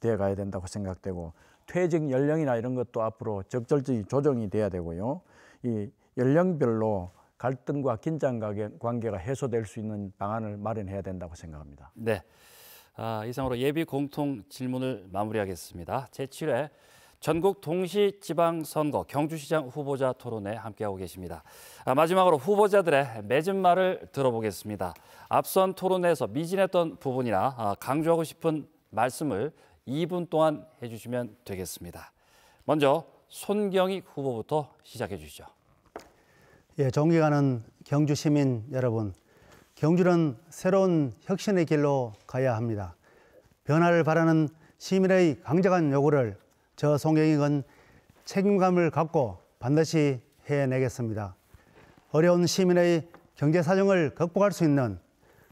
되어 가야 된다고 생각되고 퇴직 연령이나 이런 것도 앞으로 적절히 조정이 돼야 되고요. 이 연령별로 갈등과 긴장 관계가 해소될 수 있는 방안을 마련해야 된다고 생각합니다. 네, 이상으로 예비 공통 질문을 마무리하겠습니다. 제7회 전국 동시지방선거 경주시장 후보자 토론회 함께하고 계십니다. 마지막으로 후보자들의 맺은 말을 들어보겠습니다. 앞선 토론회에서 미진했던 부분이나 강조하고 싶은 말씀을 2분 동안 해주시면 되겠습니다. 먼저 손경익 후보부터 시작해 주시죠. 예, 존경하는 경주 시민 여러분, 경주는 새로운 혁신의 길로 가야 합니다. 변화를 바라는 시민의 강력한 요구를 저 송경익은 책임감을 갖고 반드시 해내겠습니다. 어려운 시민의 경제 사정을 극복할 수 있는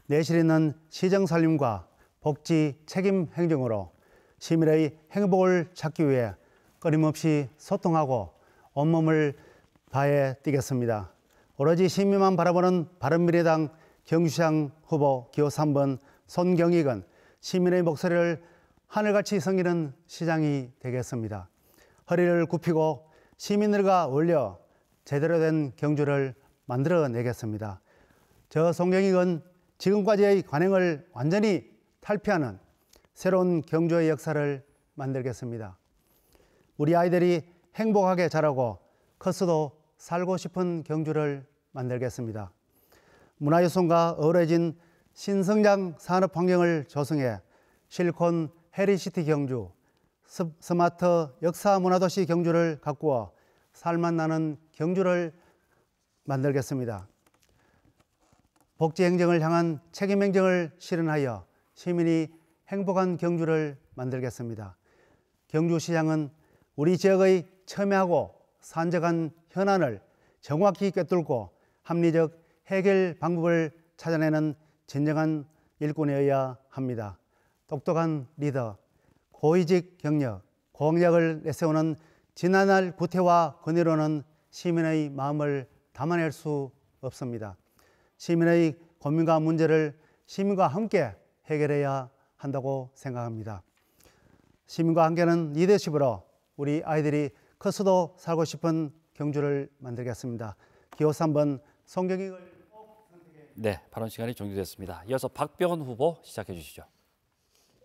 내실 있는 시정 살림과 복지 책임 행정으로 시민의 행복을 찾기 위해 끊임없이 소통하고 온몸을 다해 뛰겠습니다. 오로지 시민만 바라보는 바른미래당 경주시장 후보 기호 3번 손경익은 시민의 목소리를 하늘같이 섬기는 시장이 되겠습니다. 허리를 굽히고 시민들과 어울려 제대로 된 경주를 만들어내겠습니다. 저 송경익은 지금까지의 관행을 완전히 탈피하는 새로운 경주의 역사를 만들겠습니다. 우리 아이들이 행복하게 자라고 커서도 살고 싶은 경주를 만들겠습니다. 문화유산과 어우러진 신성장 산업 환경을 조성해 실리콘 해리시티 경주, 스마트 역사 문화도시 경주를 가꾸어 살맛 나는 경주를 만들겠습니다. 복지행정을 향한 책임행정을 실현하여 시민이 행복한 경주를 만들겠습니다. 경주시장은 우리 지역의 첨예하고 산적한 현안을 정확히 꿰뚫고 합리적 해결 방법을 찾아내는 진정한 일꾼이어야 합니다. 똑똑한 리더, 고위직 경력, 공약을 내세우는 지난날 구태와 건의로는 시민의 마음을 담아낼 수 없습니다. 시민의 고민과 문제를 시민과 함께 해결해야 한다고 생각합니다. 시민과 함께하는 리더십으로 우리 아이들이 커서도 살고 싶은 경주를 만들겠습니다. 기호 3번 송경익을 네, 발언 시간이 종료됐습니다. 이어서 박병원 후보 시작해 주시죠.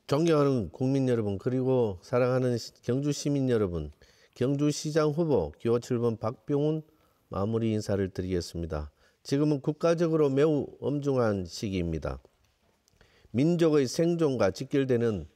존경하는 국민 여러분, 그리고 사랑하는 경주 시민 여러분, 경주시장 후보 기호 7번 박병훈 마무리 인사를 드리겠습니다. 지금은 국가적으로 매우 엄중한 시기입니다. 민족의 생존과 직결되는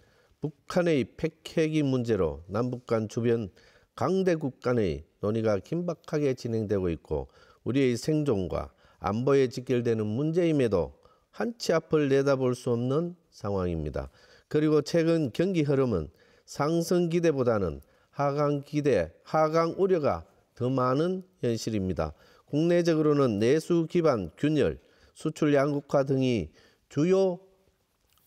북한의 핵핵이 문제로 남북 간 주변 강대국 간의 논의가 긴박하게 진행되고 있고, 우리의 생존과 안보에 직결되는 문제임에도 한치 앞을 내다볼 수 없는 상황입니다. 그리고 최근 경기 흐름은 상승 기대보다는 하강 기대, 하강 우려가 더 많은 현실입니다. 국내적으로는 내수 기반 균열, 수출 양극화 등이 주요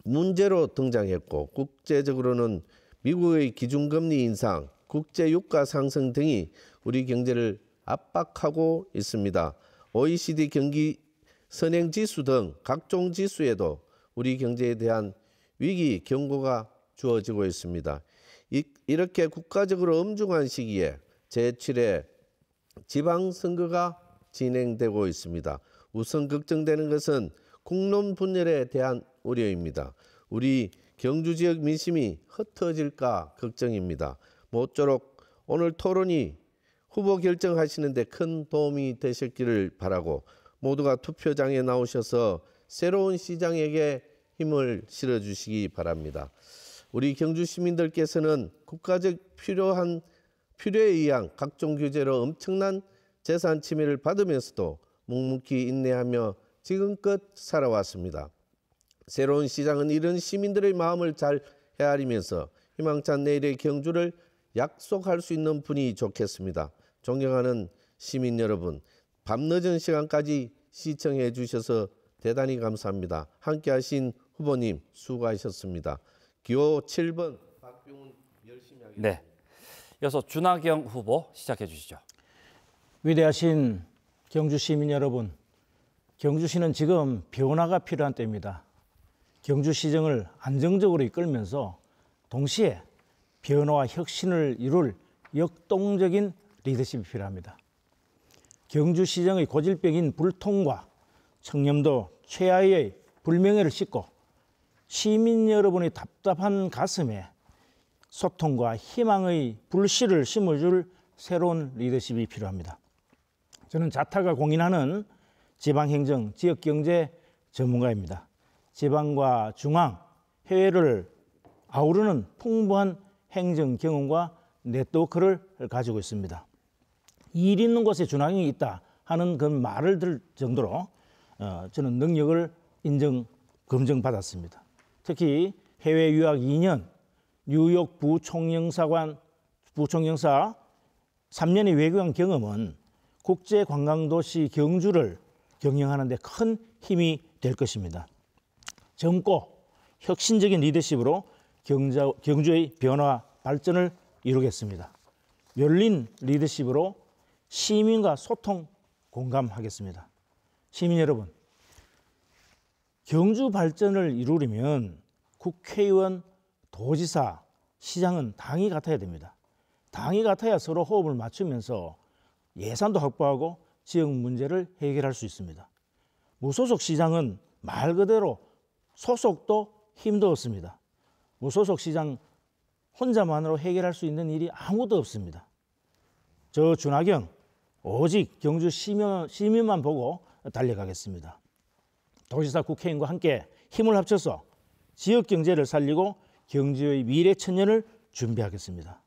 문제로 등장했고, 국제적으로는 미국의 기준금리 인상, 국제 유가 상승 등이 우리 경제를 압박하고 있습니다. OECD 경기 선행 지수 등 각종 지수에도 우리 경제에 대한 위기 경고가 주어지고 있습니다. 이렇게 국가적으로 엄중한 시기에 제7회 지방선거가 진행되고 있습니다. 우선 걱정되는 것은 국론 분열에 대한 우려입니다. 우리 경주 지역 민심이 흩어질까 걱정입니다. 모쪼록 오늘 토론이 후보 결정하시는데 큰 도움이 되셨기를 바라고, 모두가 투표장에 나오셔서 새로운 시장에게 힘을 실어주시기 바랍니다. 우리 경주 시민들께서는 국가적 필요에 의한 각종 규제로 엄청난 재산 침해를 받으면서도 묵묵히 인내하며 지금껏 살아왔습니다. 새로운 시장은 이런 시민들의 마음을 잘 헤아리면서 희망찬 내일의 경주를 약속할 수 있는 분이 좋겠습니다. 존경하는 시민 여러분, 밤늦은 시간까지 시청해 주셔서 대단히 감사합니다. 함께하신 후보님 수고하셨습니다. 기호 7번 박병훈 열심히 하겠습니다. 네, 이어서 준하경 후보 시작해 주시죠. 위대하신 경주 시민 여러분, 경주시는 지금 변화가 필요한 때입니다. 경주시정을 안정적으로 이끌면서 동시에 변화와 혁신을 이룰 역동적인 리더십이 필요합니다. 경주시정의 고질병인 불통과 청렴도 최하위의 불명예를 싣고 시민 여러분의 답답한 가슴에 소통과 희망의 불씨를 심어줄 새로운 리더십이 필요합니다. 저는 자타가 공인하는 지방행정, 지역경제 전문가입니다. 지방과 중앙, 해외를 아우르는 풍부한 행정 경험과 네트워크를 가지고 있습니다. 일 있는 곳에 준항이 있다 하는 그 말을 들 정도로 저는 능력을 검증받았습니다. 특히 해외 유학 2년, 뉴욕 부총영사 3년의 외교관 경험은 국제관광도시 경주를 경영하는 데 큰 힘이 될 것입니다. 젊고 혁신적인 리더십으로 경주의 변화 발전을 이루겠습니다. 열린 리더십으로 시민과 소통 공감하겠습니다. 시민 여러분, 경주 발전을 이루려면 국회의원, 도지사, 시장은 당이 같아야 됩니다. 당이 같아야 서로 호흡을 맞추면서 예산도 확보하고 지역 문제를 해결할 수 있습니다. 무소속 시장은 말 그대로 소속도 힘도 없습니다. 무소속 시장 혼자만으로 해결할 수 있는 일이 아무도 없습니다. 저 준하경 오직 경주 시민만 보고 달려가겠습니다. 도지사 국회의원과 함께 힘을 합쳐서 지역 경제를 살리고 경주의 미래 천년을 준비하겠습니다.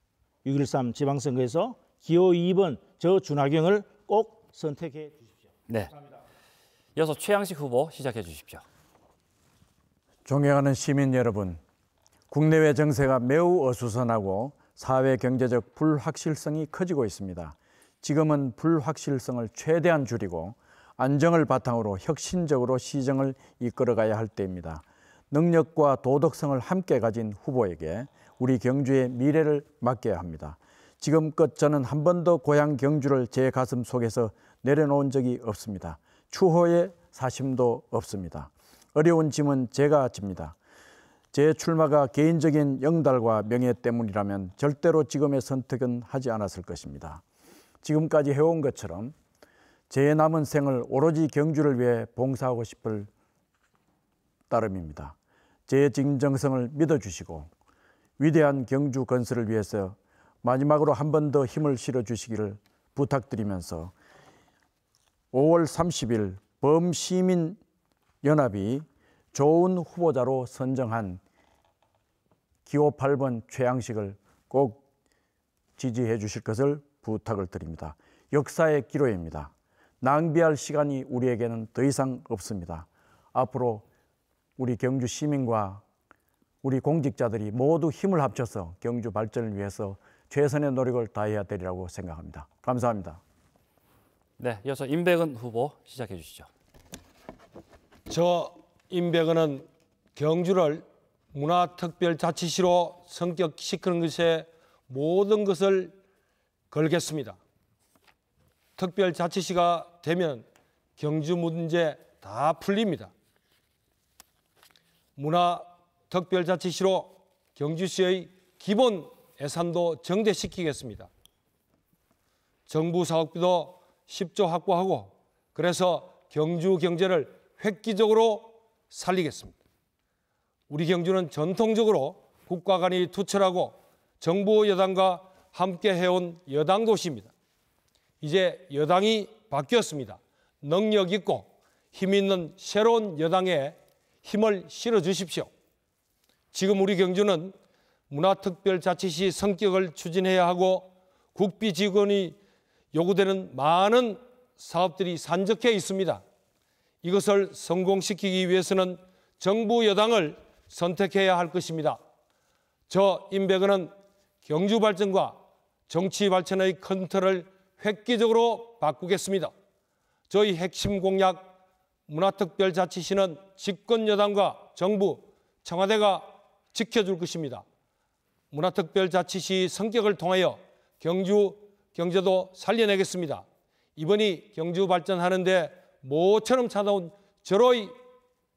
6.13 지방선거에서 기호 2번 저 준하경을 꼭 선택해 주십시오. 네. 감사합니다. 이어서 최양식 후보 시작해 주십시오. 존경하는 시민 여러분, 국내외 정세가 매우 어수선하고 사회 경제적 불확실성이 커지고 있습니다. 지금은 불확실성을 최대한 줄이고 안정을 바탕으로 혁신적으로 시정을 이끌어가야 할 때입니다. 능력과 도덕성을 함께 가진 후보에게 우리 경주의 미래를 맡겨야 합니다. 지금껏 저는 한 번도 고향 경주를 제 가슴 속에서 내려놓은 적이 없습니다. 추호의 사심도 없습니다. 어려운 짐은 제가 집니다. 제 출마가 개인적인 영달과 명예 때문이라면 절대로 지금의 선택은 하지 않았을 것입니다. 지금까지 해온 것처럼 제 남은 생을 오로지 경주를 위해 봉사하고 싶을 따름입니다. 제 진정성을 믿어주시고 위대한 경주 건설을 위해서 마지막으로 한 번 더 힘을 실어주시기를 부탁드리면서 5월 30일 범시민연합이 좋은 후보자로 선정한 기호 8번 최양식을 꼭 지지해 주실 것을 부탁을 드립니다. 역사의 기로입니다. 낭비할 시간이 우리에게는 더 이상 없습니다. 앞으로 우리 경주 시민과 우리 공직자들이 모두 힘을 합쳐서 경주 발전을 위해서 최선의 노력을 다해야 되리라고 생각합니다. 감사합니다. 네, 이어서 임백은 후보 시작해 주시죠. 저 임백은은 경주를 문화특별자치시로 성격시키는 것에 모든 것을 걸겠습니다. 특별자치시가 되면 경주 문제 다 풀립니다. 문화특별자치시로 경주시의 기본 예산도 정대시키겠습니다. 정부 사업비도 10조 확보하고 그래서 경주 경제를 획기적으로 살리겠습니다. 우리 경주는 전통적으로 국가 간이 투철하고 정부 여당과 함께 해온 여당 도시입니다. 이제 여당이 바뀌었습니다. 능력 있고 힘 있는 새로운 여당에 힘을 실어 주십시오. 지금 우리 경주는 문화특별자치시 성격을 추진해야 하고 국비 지원이 요구되는 많은 사업들이 산적해 있습니다. 이것을 성공시키기 위해서는 정부 여당을 선택해야 할 것입니다. 저 임백은은 경주 발전과 정치 발전의 큰 틀을 획기적으로 바꾸겠습니다. 저희 핵심 공약 문화특별자치시는 집권 여당과 정부, 청와대가 지켜줄 것입니다. 문화특별자치시 성격을 통하여 경주 경제도 살려내겠습니다. 이번이 경주 발전하는데 모처럼 찾아온 절호의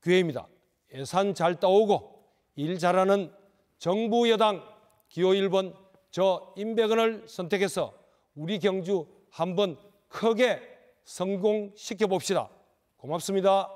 기회입니다. 예산 잘 따오고 일 잘하는 정부 여당 기호 1번 저 임백은을 선택해서 우리 경주 한번 크게 성공시켜 봅시다. 고맙습니다.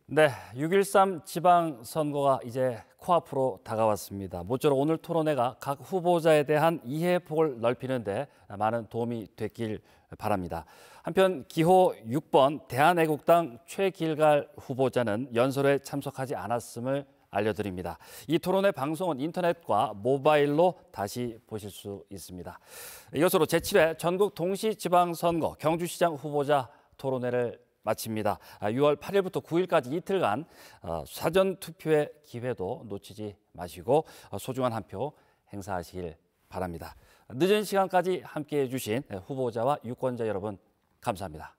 네, 6.13 지방선거가 이제 코앞으로 다가왔습니다. 모쪼록 오늘 토론회가 각 후보자에 대한 이해폭을 넓히는 데 많은 도움이 됐길 바랍니다. 한편 기호 6번 대한애국당 최길갈 후보자는 연설에 참석하지 않았음을 알려드립니다. 이 토론회 방송은 인터넷과 모바일로 다시 보실 수 있습니다. 이것으로 제7회 전국 동시지방선거 경주시장 후보자 토론회를 마칩니다. 6월 8일부터 9일까지 이틀간 사전투표의 기회도 놓치지 마시고 소중한 한 표 행사하시길 바랍니다. 늦은 시간까지 함께해 주신 후보자와 유권자 여러분 감사합니다.